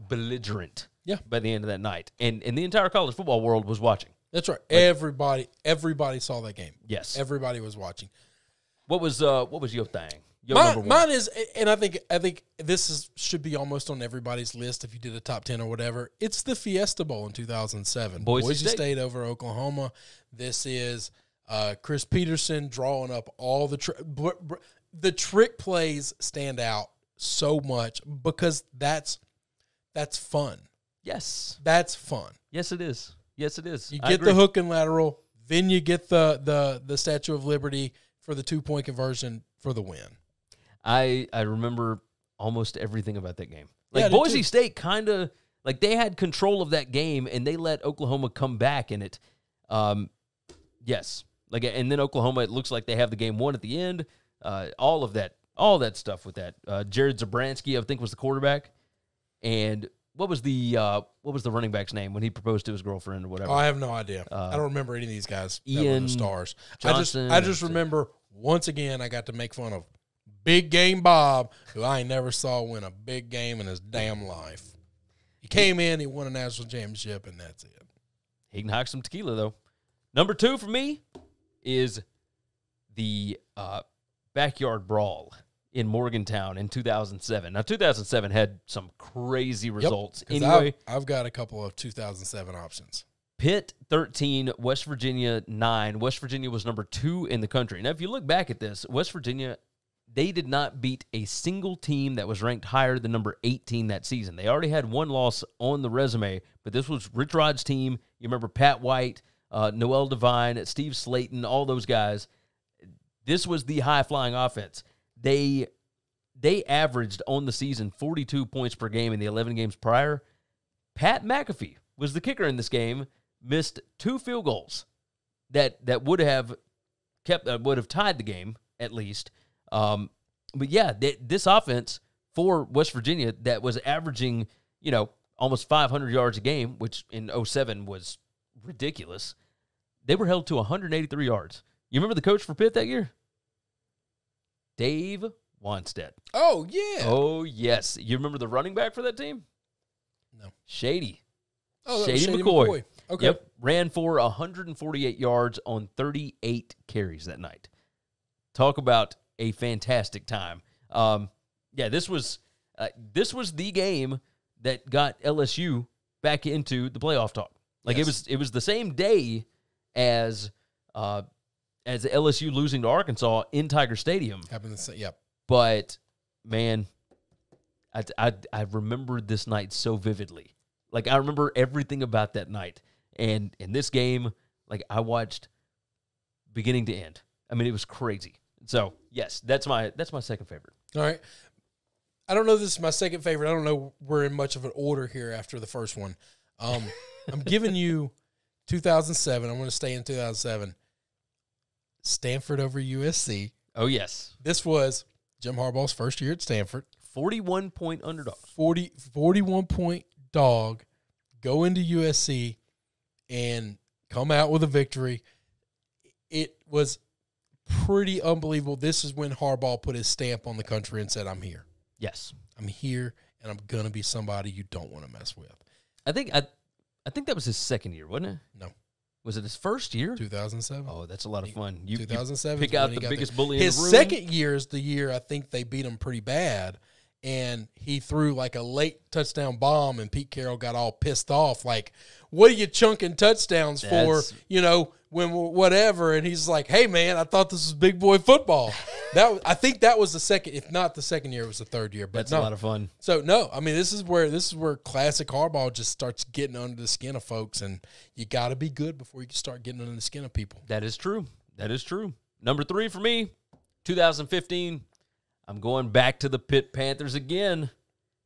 [SPEAKER 1] belligerent by the end of that night. And the entire college football world was watching.
[SPEAKER 2] That's right. Like, everybody saw that game.
[SPEAKER 1] Yes.
[SPEAKER 2] Everybody was watching.
[SPEAKER 1] What was your thing?
[SPEAKER 2] Mine is, and I think this should be almost on everybody's list if you did a top 10 or whatever. It's the Fiesta Bowl in 2007. Boise State over Oklahoma. This is Chris Peterson drawing up all the trick plays stand out so much because that's fun.
[SPEAKER 1] Yes.
[SPEAKER 2] That's fun.
[SPEAKER 1] Yes, it is. Yes, it is.
[SPEAKER 2] You get the hook and lateral, then you get the Statue of Liberty for the 2-point conversion for the win.
[SPEAKER 1] I remember almost everything about that game. Like, Boise State kind of, like, they had control of that game, and they let Oklahoma come back in it. Yes. Like, and then Oklahoma, it looks like they have the game won at the end. All that stuff with that. Jared Zabransky, I think, was the quarterback. And what was the running back's name when he proposed to his girlfriend or whatever?
[SPEAKER 2] Oh, I have no idea. I don't remember any of these guys.
[SPEAKER 1] Ian
[SPEAKER 2] that were the stars.
[SPEAKER 1] Johnson,
[SPEAKER 2] I just remember once again I got to make fun of Big Game Bob, who I never saw win a big game in his damn life. He came in, he won a national championship, and that's it.
[SPEAKER 1] He can hock some tequila, though. Number 2 for me is the backyard brawl in Morgantown in 2007. Now, 2007 had some crazy results. Anyway,
[SPEAKER 2] I've got a couple of 2007 options.
[SPEAKER 1] Pitt 13, West Virginia 9. West Virginia was number 2 in the country. Now, if you look back at this, West Virginia, they did not beat a single team that was ranked higher than number 18 that season. They already had one loss on the resume, but this was Rich Rod's team. You remember Pat White, Noel Devine, Steve Slayton, all those guys. This was the high-flying offense. They averaged on the season 42 points per game in the 11 games prior. Pat McAfee was the kicker in this game, missed 2 field goals that would have tied the game at least. But yeah, this offense for West Virginia that was averaging, almost 500 yards a game, which in 2007 was ridiculous. They were held to 183 yards. You remember the coach for Pitt that year? Dave Wanstead.
[SPEAKER 2] Oh, yeah.
[SPEAKER 1] Oh, yes. You remember the running back for that team?
[SPEAKER 2] No.
[SPEAKER 1] Shady.
[SPEAKER 2] Oh,
[SPEAKER 1] Shady
[SPEAKER 2] McCoy. Okay.
[SPEAKER 1] Yep. Ran for 148 yards on 38 carries that night. Talk about a fantastic time. This was the game that got LSU back into the playoff talk. Like, yes. It was the same day as LSU losing to Arkansas in Tiger Stadium.
[SPEAKER 2] Happened to say, yep.
[SPEAKER 1] But man, I remember this night so vividly. Like, I remember everything about that night. And in this game, like, I watched beginning to end. I mean, it was crazy. So, yes, that's my second favorite.
[SPEAKER 2] All right. I don't know if this is my second favorite. I don't know we're in much of an order here after the first one. I'm giving you 2007. I'm going to stay in 2007. Stanford over USC.
[SPEAKER 1] Oh, yes.
[SPEAKER 2] This was Jim Harbaugh's first year at Stanford.
[SPEAKER 1] 41-point underdog.
[SPEAKER 2] 41-point dog. Go into USC and come out with a victory. It was pretty unbelievable. This is when Harbaugh put his stamp on the country and said, I'm here.
[SPEAKER 1] Yes.
[SPEAKER 2] I'm here, and I'm going to be somebody you don't want to mess with.
[SPEAKER 1] I think that was his second year, wasn't it?
[SPEAKER 2] No.
[SPEAKER 1] Was it his first year?
[SPEAKER 2] 2007.
[SPEAKER 1] Oh, that's a lot of fun.
[SPEAKER 2] 2007.
[SPEAKER 1] You pick out the biggest bully in the room.
[SPEAKER 2] His second year is the year I think they beat him pretty bad, and he threw like a late touchdown bomb, and Pete Carroll got all pissed off. Like, what are you chunking touchdowns for? You know, when whatever. And he's like, hey, man, I thought this was big boy football. I think that was the second, if not the second year, it was the third year. But
[SPEAKER 1] that's a lot of fun.
[SPEAKER 2] So, no, I mean, this is where classic Harbaugh just starts getting under the skin of folks, and you got to be good before you can start getting under the skin of people.
[SPEAKER 1] That is true. That is true. Number 3 for me, 2015. I'm going back to the Pitt Panthers again.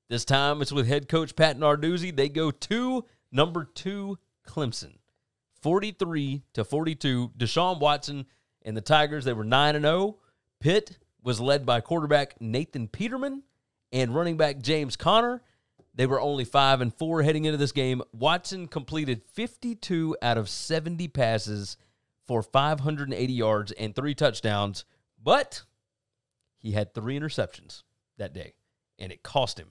[SPEAKER 1] This time it's with head coach Pat Narduzzi. They go to number 2 Clemson, 43-42. Deshaun Watson and the Tigers, they were 9-0. Pitt was led by quarterback Nathan Peterman and running back James Conner. They were only 5-4 heading into this game. Watson completed 52 out of 70 passes for 580 yards and 3 touchdowns, but he had 3 interceptions that day, and it cost him.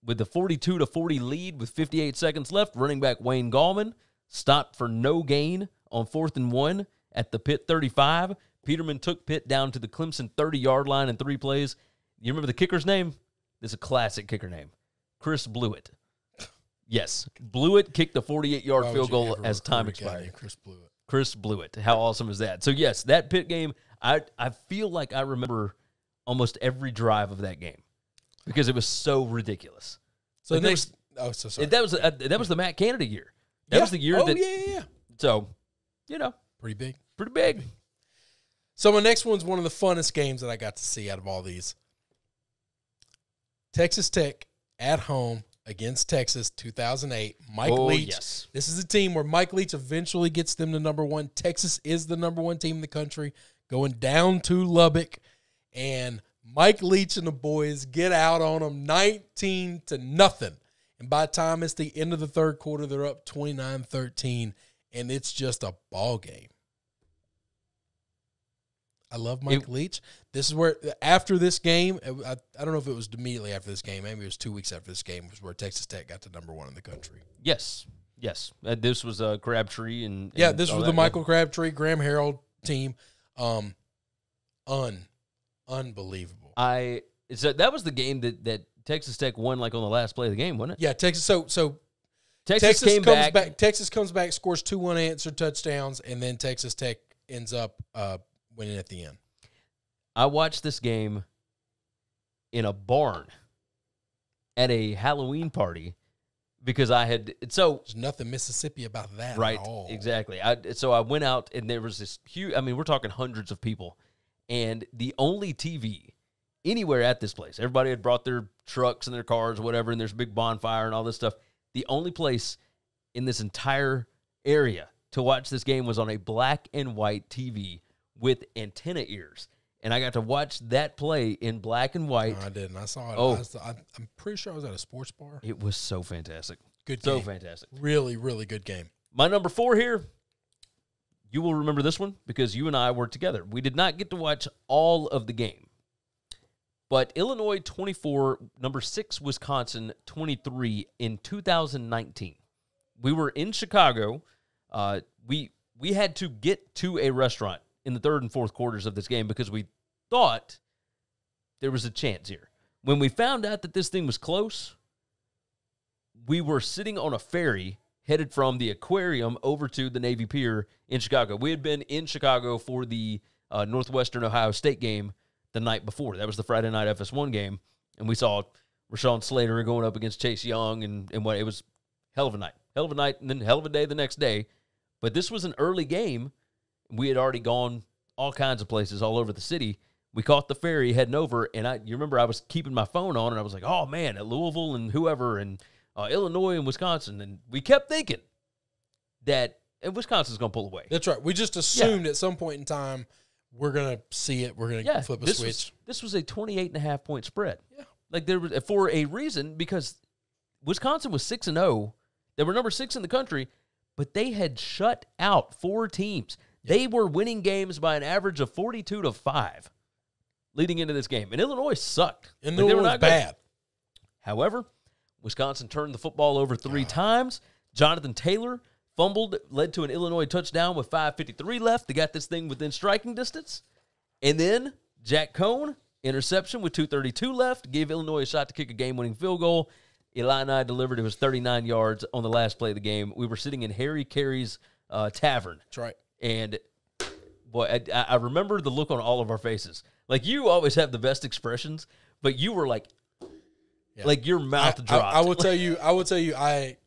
[SPEAKER 1] With the 42-40 lead with 58 seconds left, running back Wayne Gallman stopped for no gain on 4th and 1 at the Pitt 35. Peterman took Pitt down to the Clemson 30-yard line in 3 plays. You remember the kicker's name? This is a classic kicker name. Chris Blewett. Yes, Blewett kicked the 48-yard field goal as time expired. Chris Blewett. How awesome is that? So, yes, that Pitt game, I feel like I remember almost every drive of that game because it was so ridiculous.
[SPEAKER 2] So
[SPEAKER 1] like
[SPEAKER 2] so sorry.
[SPEAKER 1] That was the Matt Canada year. That was the year that.
[SPEAKER 2] Yeah.
[SPEAKER 1] So, you know,
[SPEAKER 2] pretty big. So my next one's one of the funnest games that I got to see out of all these. Texas Tech at home against Texas, 2008. Mike Leach.
[SPEAKER 1] Yes.
[SPEAKER 2] This is a team where Mike Leach eventually gets them to number 1. Texas is the number 1 team in the country, going down to Lubbock, and Mike Leach and the boys get out on them 19-0. And by the time it's the end of the third quarter, they're up 29-13, and it's just a ball game. I love Mike Leach. This is where, after this game, I don't know if it was immediately after this game, maybe it was 2 weeks after this game, was where Texas Tech got to number 1 in the country.
[SPEAKER 1] Yes. This was Crabtree and
[SPEAKER 2] this was the Michael Crabtree, Graham Harrell team. Unbelievable.
[SPEAKER 1] That was the game that Texas Tech won like on the last play of the game, wasn't it?
[SPEAKER 2] Yeah, Texas. So
[SPEAKER 1] Texas came back.
[SPEAKER 2] Texas comes back, scores 2 unanswered touchdowns, and then Texas Tech ends up winning at the end.
[SPEAKER 1] I watched this game in a barn at a Halloween party because there's
[SPEAKER 2] nothing Mississippi about that
[SPEAKER 1] right,
[SPEAKER 2] at all.
[SPEAKER 1] Exactly. So I went out, and there was this huge, we're talking hundreds of people, and the only TV anywhere at this place, everybody had brought their trucks and their cars or whatever, and there's a big bonfire and all this stuff. The only place in this entire area to watch this game was on a black and white TV with antenna ears. And I got to watch that play in black and white.
[SPEAKER 2] No, I didn't. I saw it.
[SPEAKER 1] Oh.
[SPEAKER 2] I'm pretty sure I was at a sports bar.
[SPEAKER 1] It was so fantastic.
[SPEAKER 2] Good game.
[SPEAKER 1] So fantastic.
[SPEAKER 2] Really, really good game.
[SPEAKER 1] My number 4 here, you will remember this one because you and I were together. We did not get to watch all of the game. But Illinois 24, number 6 Wisconsin 23 in 2019. We were in Chicago. We had to get to a restaurant in the third and fourth quarters of this game because we thought there was a chance here. When we found out that this thing was close, we were sitting on a ferry headed from the aquarium over to the Navy Pier in Chicago. We had been in Chicago for the Northwestern Ohio State game the night before. That was the Friday night FS1 game, and we saw Rashawn Slater going up against Chase Young, and what it was hell of a night, and then hell of a day the next day. But this was an early game. We had already gone all kinds of places all over the city. We caught the ferry heading over, and you remember I was keeping my phone on, and I was like, oh, man, at Louisville and whoever, and Illinois and Wisconsin. And we kept thinking that Wisconsin's going to pull away.
[SPEAKER 2] That's right. We just assumed at some point in time we're going to see it. We're going to flip a switch.
[SPEAKER 1] This was a 28.5 point spread.
[SPEAKER 2] Yeah.
[SPEAKER 1] Like there was for a reason, because Wisconsin was 6-0. They were number 6 in the country, but they had shut out 4 teams. They were winning games by an average of 42-5 leading into this game. And Illinois sucked.
[SPEAKER 2] And they were not bad.
[SPEAKER 1] Good. However, Wisconsin turned the football over 3 times. Jonathan Taylor fumbled, led to an Illinois touchdown with 5:53 left. They got this thing within striking distance. And then Jack Cohn interception with 2:32 left, gave Illinois a shot to kick a game-winning field goal. Illini delivered. It was 39 yards on the last play of the game. We were sitting in Harry Carey's tavern.
[SPEAKER 2] That's right.
[SPEAKER 1] And, boy, I remember the look on all of our faces. Like, you always have the best expressions, but you were like, like your mouth dropped.
[SPEAKER 2] I will tell you, I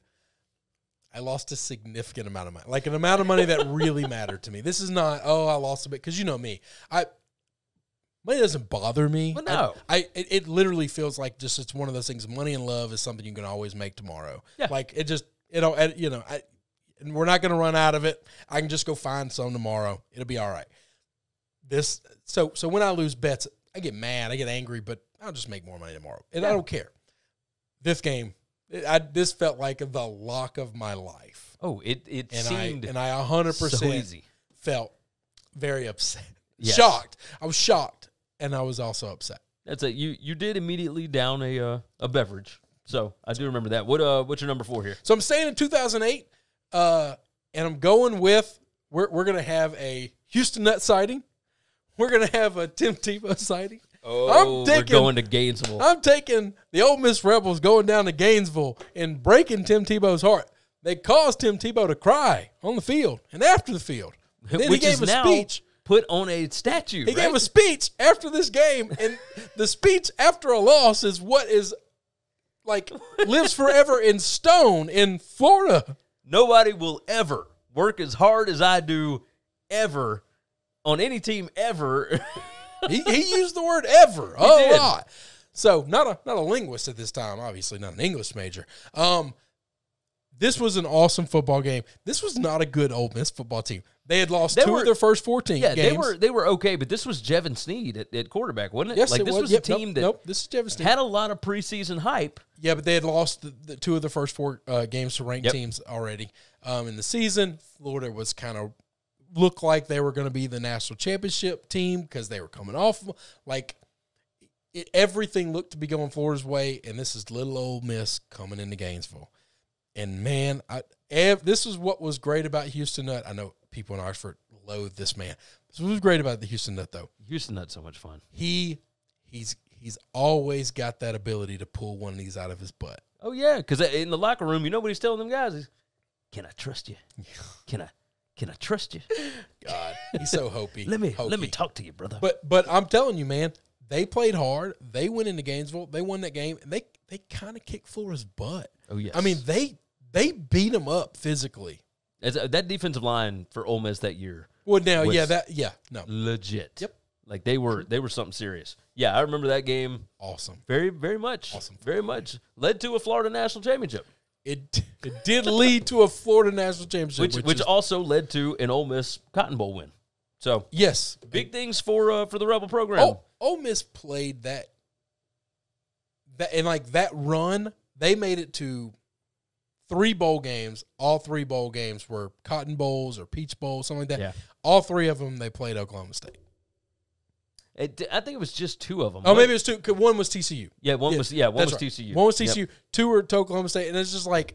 [SPEAKER 2] lost a significant amount of money, like an amount of money that really mattered to me. This is not, I lost a bit, because you know me. Money doesn't bother me.
[SPEAKER 1] Well, no.
[SPEAKER 2] It literally feels like just it's one of those things. Money and love is something you can always make tomorrow. Yeah. Like it just, and we're not going to run out of it. I can just go find some tomorrow. It'll be all right. So when I lose bets, I get mad, I get angry, but I'll just make more money tomorrow, and I don't care. This game, this felt like the lock of my life.
[SPEAKER 1] Oh, it seemed
[SPEAKER 2] and I 100%
[SPEAKER 1] so easy.
[SPEAKER 2] Felt very upset,
[SPEAKER 1] Yes.
[SPEAKER 2] shocked. I was shocked. And I was also upset.
[SPEAKER 1] That's it. You did immediately down a beverage, so I do remember that. What's your number 4 here?
[SPEAKER 2] So I'm staying in 2008, and I'm going with we're gonna have a Houston Nutt sighting. We're gonna have a Tim Tebow sighting.
[SPEAKER 1] Oh, we're going to Gainesville.
[SPEAKER 2] I'm taking the Ole Miss Rebels going down to Gainesville and breaking Tim Tebow's heart. They caused Tim Tebow to cry on the field and after the field. And then
[SPEAKER 1] Which
[SPEAKER 2] he gave
[SPEAKER 1] is
[SPEAKER 2] a
[SPEAKER 1] now
[SPEAKER 2] speech.
[SPEAKER 1] Put on a statue.
[SPEAKER 2] He gave a speech after this game, and the speech after a loss is what is like lives forever in stone in Florida.
[SPEAKER 1] Nobody will ever work as hard as I do ever on any team ever.
[SPEAKER 2] He used the word ever a lot. So not a linguist at this time, obviously not an English major. This was an awesome football game. This was not a good Ole Miss football team. They had lost two of their first 14 games.
[SPEAKER 1] They were okay, but this was Jevin Sneed at quarterback, wasn't it?
[SPEAKER 2] Yes,
[SPEAKER 1] like this was a team that
[SPEAKER 2] this is Jevin Sneed.
[SPEAKER 1] had a lot of preseason hype.
[SPEAKER 2] Yeah, but they had lost the 2 of the first 4 games to ranked teams already in the season. Florida was kind of looked like they were going to be the national championship team because they were coming off like everything looked to be going Florida's way, and this is little Ole Miss coming into Gainesville. And man, this is what was great about Houston Nutt. I know people in Oxford loathe this man. This was great about the Houston Nutt, though.
[SPEAKER 1] Houston Nutt's so much fun.
[SPEAKER 2] He's always got that ability to pull one of these out of his butt.
[SPEAKER 1] Oh yeah, because in the locker room, you know what he's telling them guys is, "Can I trust you? Can I trust you?"
[SPEAKER 2] God, he's so hopey.
[SPEAKER 1] let me talk to you, brother.
[SPEAKER 2] But I'm telling you, man, they played hard. They went into Gainesville. They won that game, and they kind of kicked Florida's butt.
[SPEAKER 1] Oh yes,
[SPEAKER 2] I mean they beat them up physically.
[SPEAKER 1] That defensive line for Ole Miss that year.
[SPEAKER 2] Well, now, no,
[SPEAKER 1] legit.
[SPEAKER 2] Yep,
[SPEAKER 1] like they were something serious. Yeah, I remember that game.
[SPEAKER 2] Awesome,
[SPEAKER 1] very very much.
[SPEAKER 2] Awesome,
[SPEAKER 1] very much led to a Florida national championship.
[SPEAKER 2] It did lead to a Florida national championship,
[SPEAKER 1] which also led to an Ole Miss Cotton Bowl win. So
[SPEAKER 2] yes,
[SPEAKER 1] big things for the Rebel program.
[SPEAKER 2] Ole Miss played that and like that run, they made it to 3 bowl games. All 3 bowl games were Cotton Bowls or Peach Bowls, something like that.
[SPEAKER 1] Yeah.
[SPEAKER 2] All 3 of them, they played Oklahoma State.
[SPEAKER 1] I think it was just 2 of them.
[SPEAKER 2] Oh, maybe it was 2. 'Cause one was TCU.
[SPEAKER 1] Yeah, one was
[SPEAKER 2] right.
[SPEAKER 1] TCU.
[SPEAKER 2] One was TCU. Yep. 2 were to Oklahoma State, and it's just like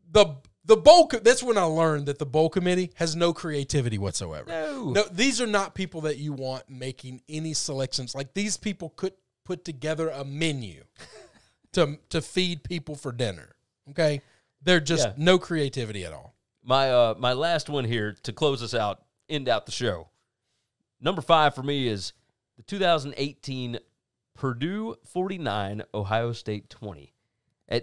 [SPEAKER 2] the bowl. That's when I learned that the bowl committee has no creativity whatsoever. No, these are not people that you want making any selections. Like these people could put together a menu to feed people for dinner. Okay, they're just no creativity at all.
[SPEAKER 1] My last one here to close us out, end out the show. Number 5 for me is the 2018 Purdue 49, Ohio State 20.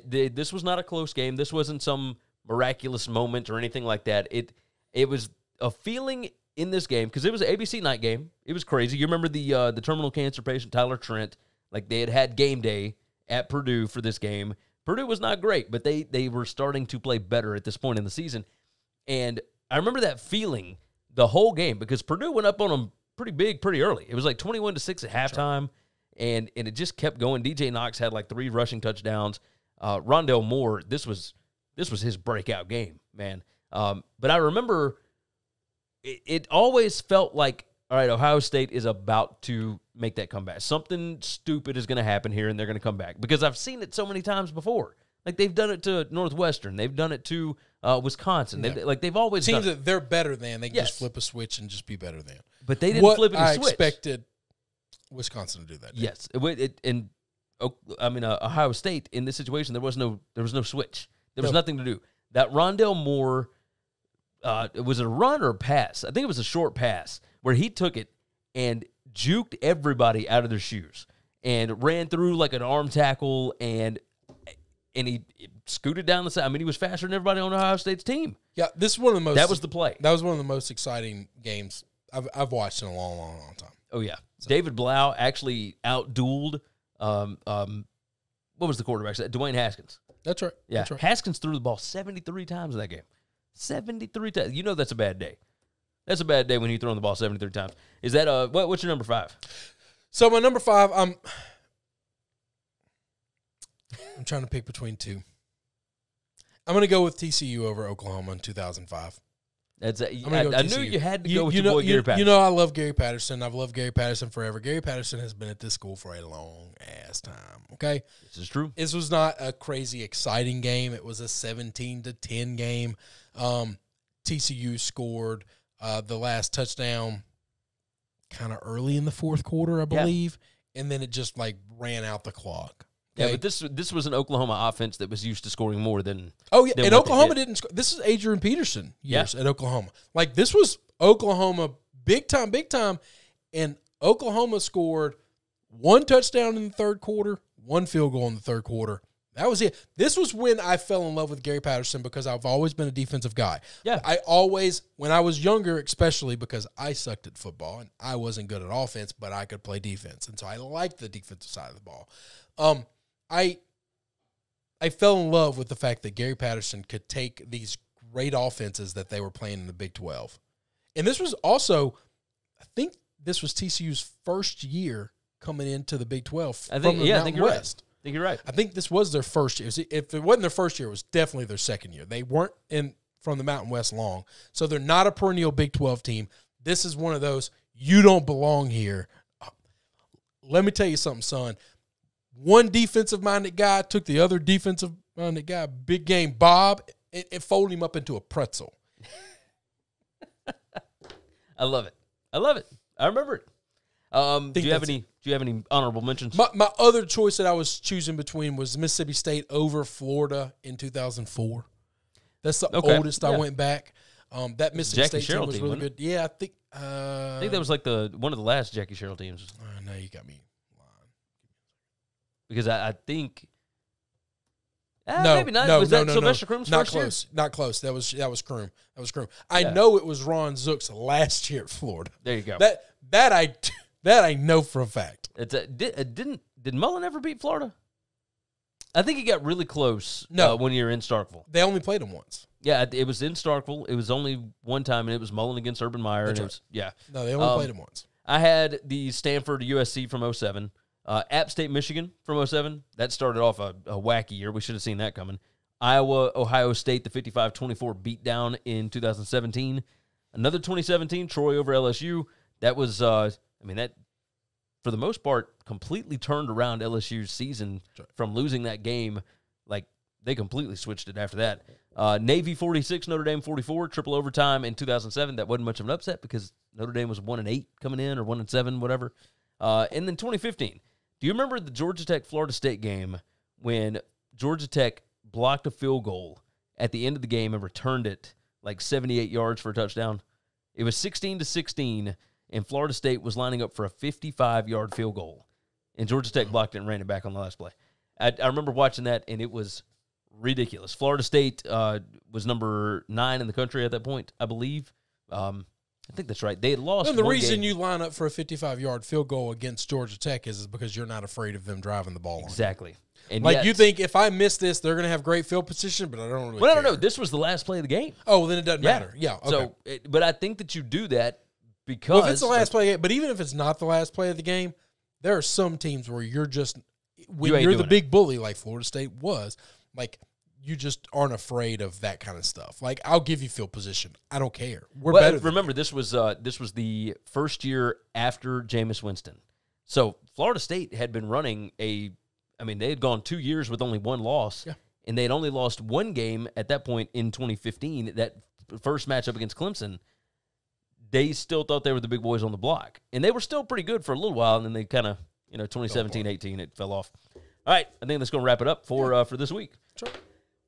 [SPEAKER 1] This was not a close game. This wasn't some miraculous moment or anything like that. It was a feeling in this game because it was an ABC night game. It was crazy. You remember the terminal cancer patient Tyler Trent? Like they had game day at Purdue for this game. Purdue was not great, but they were starting to play better at this point in the season. And I remember that feeling the whole game because Purdue went up on them pretty big, pretty early. It was like 21-6 at halftime, and it just kept going. DJ Knox had like 3 rushing touchdowns. Rondell Moore, this was his breakout game, man. But I remember it always felt like, all right, Ohio State is about to make that comeback. Something stupid is going to happen here, and they're going to come back. Because I've seen it so many times before. Like, they've done it to Northwestern. They've done it to Wisconsin.
[SPEAKER 2] Yeah.
[SPEAKER 1] They've always
[SPEAKER 2] teams
[SPEAKER 1] done it.
[SPEAKER 2] That they're better than. They can just flip a switch and just be better than.
[SPEAKER 1] But they didn't flip any
[SPEAKER 2] switch.
[SPEAKER 1] switch.
[SPEAKER 2] I expected Wisconsin to do that.
[SPEAKER 1] Yes. Ohio State, in this situation, there was no switch. There was nothing to do. That Rondale Moore, was it a run or a pass? I think it was a short pass where he took it and juked everybody out of their shoes and ran through like an arm tackle and he scooted down the side. I mean, he was faster than everybody on Ohio State's team.
[SPEAKER 2] Yeah, this is one of the most.
[SPEAKER 1] That was the play.
[SPEAKER 2] That was one of the most exciting games I've watched in a long, long, long time.
[SPEAKER 1] Oh yeah, so. David Blau actually outdueled. What was the quarterback? Dwayne Haskins.
[SPEAKER 2] That's right.
[SPEAKER 1] Yeah,
[SPEAKER 2] that's right.
[SPEAKER 1] Haskins threw the ball 73 times in that game. 73 times. You know that's a bad day. That's a bad day when you're throwing the ball 73 times. Is that what's your number 5?
[SPEAKER 2] So my number 5, I'm trying to pick between two. I'm going to go with TCU over Oklahoma in 2005.
[SPEAKER 1] I knew you had to go with your boy Gary Patterson.
[SPEAKER 2] You know I love Gary Patterson. I've loved Gary Patterson forever. Gary Patterson has been at this school for a long-ass time, okay?
[SPEAKER 1] This is true.
[SPEAKER 2] This was not a crazy exciting game. It was a 17-10 game. TCU scored the last touchdown kind of early in the fourth quarter, I believe, and then it just, ran out the clock.
[SPEAKER 1] Okay. Yeah, but this was an Oklahoma offense that was used to scoring more than.
[SPEAKER 2] Oh yeah, and Oklahoma didn't score. This is Adrian Peterson years at Oklahoma. This was Oklahoma big time, and Oklahoma scored 1 touchdown in the third quarter, 1 field goal in the third quarter. That was it. This was when I fell in love with Gary Patterson because I've always been a defensive guy. Yeah, when I was younger, especially because I sucked at football and I wasn't good at offense, but I could play defense, and so I liked the defensive side of the ball. I fell in love with the fact that Gary Patterson could take these great offenses that they were playing in the Big 12. And this was also, I think this was TCU's first year coming into the Big 12
[SPEAKER 1] I think you're
[SPEAKER 2] West.
[SPEAKER 1] Right. I think you're right.
[SPEAKER 2] I think this was their first year. If it wasn't their first year, it was definitely their second year. They weren't from the Mountain West long, so they're not a perennial Big 12 team. This is one of those, you don't belong here. Let me tell you something, son. One defensive-minded guy took the other defensive-minded guy, big game Bob, and folded him up into a pretzel.
[SPEAKER 1] I love it. I remember it. Do you have any honorable mentions?
[SPEAKER 2] My other choice that I was choosing between was Mississippi State over Florida in 2004. That's the oldest I went back. That Mississippi State team was really good. Yeah, I think
[SPEAKER 1] that was one of the last Jackie Sherrill teams.
[SPEAKER 2] Now you got me.
[SPEAKER 1] Because I think
[SPEAKER 2] maybe
[SPEAKER 1] not. Was that Sylvester Croom's
[SPEAKER 2] not
[SPEAKER 1] first
[SPEAKER 2] close.
[SPEAKER 1] year?
[SPEAKER 2] Not close. That was Croom. I know it was Ron Zook's last year at Florida.
[SPEAKER 1] There you go.
[SPEAKER 2] That I know for a fact.
[SPEAKER 1] Did Mullen ever beat Florida? I think he got really close. When you were in Starkville.
[SPEAKER 2] They only played him once.
[SPEAKER 1] Yeah, it was in Starkville. It was only one time, and it was Mullen against Urban Meyer.
[SPEAKER 2] That's right. No, they only played him once.
[SPEAKER 1] I had the Stanford USC from 2007. App State, Michigan from 2007. That started off a wacky year. We should have seen that coming. Iowa, Ohio State, the 55-24 beatdown in 2017. Another 2017, Troy over LSU. That was, that for the most part completely turned around LSU's season from losing that game. They completely switched it after that. Navy 46, Notre Dame 44, triple overtime in 2007. That wasn't much of an upset because Notre Dame was 1-8 coming in, or 1-7, whatever. And then 2015. Do you remember the Georgia Tech-Florida State game when Georgia Tech blocked a field goal at the end of the game and returned it 78 yards for a touchdown? It was 16-16, and Florida State was lining up for a 55-yard field goal. And Georgia Tech blocked it and ran it back on the last play. I remember watching that, and it was ridiculous. Florida State was number 9 in the country at that point, I believe. I think that's right. They had lost.
[SPEAKER 2] And the reason you line up for a 55-yard field goal against Georgia Tech is because you're not afraid of them driving the ball.
[SPEAKER 1] Exactly. And
[SPEAKER 2] you think if I miss this, they're going to have great field position, but I don't really care.
[SPEAKER 1] No. This was the last play of the game.
[SPEAKER 2] Oh, well, then it doesn't matter. Yeah. Okay.
[SPEAKER 1] So, but I think that you do that because
[SPEAKER 2] if it's the last play, but even if it's not the last play of the game, there are some teams where you're just you're the big bully like Florida State was, you just aren't afraid of that kind of stuff. I'll give you field position. I don't care. We're better.
[SPEAKER 1] Remember, this was the first year after Jameis Winston. So Florida State had been running they had gone 2 years with only one loss, and they had only lost one game at that point in 2015. That first matchup against Clemson. they still thought they were the big boys on the block. And they were still pretty good for a little while, and then they kind of, 2017, 18, it fell off. All right, I think that's going to wrap it up for this week.
[SPEAKER 2] Sure.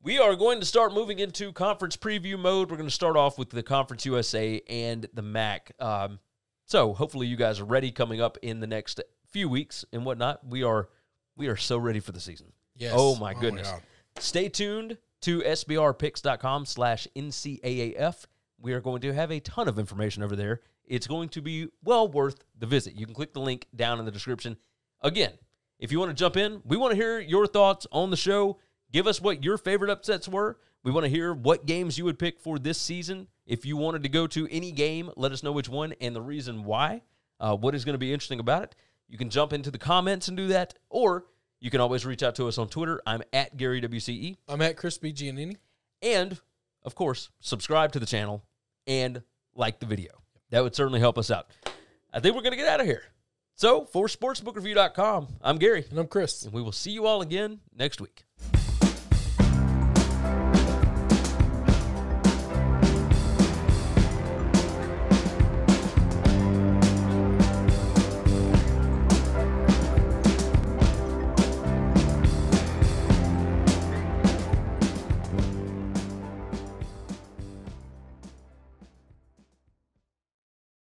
[SPEAKER 1] We are going to start moving into conference preview mode. We're going to start off with the Conference USA and the MAC. So hopefully you guys are ready coming up in the next few weeks and whatnot. We are so ready for the season.
[SPEAKER 2] Yes.
[SPEAKER 1] Oh, my goodness.
[SPEAKER 2] God.
[SPEAKER 1] Stay tuned to sbrpicks.com/NCAAF. We are going to have a ton of information over there. It's going to be well worth the visit. You can click the link down in the description. Again, if you want to jump in, we want to hear your thoughts on the show. Give us what your favorite upsets were. We want to hear what games you would pick for this season. If you wanted to go to any game, let us know which one and the reason why. What is going to be interesting about it. You can jump into the comments and do that, or you can always reach out to us on Twitter. I'm at Gary WCE.
[SPEAKER 2] I'm at Chris B. Giannini.
[SPEAKER 1] And, of course, subscribe to the channel and like the video. That would certainly help us out. I think we're going to get out of here. So, for SportsbookReview.com, I'm Gary.
[SPEAKER 2] And I'm Chris.
[SPEAKER 1] And we will see you all again next week.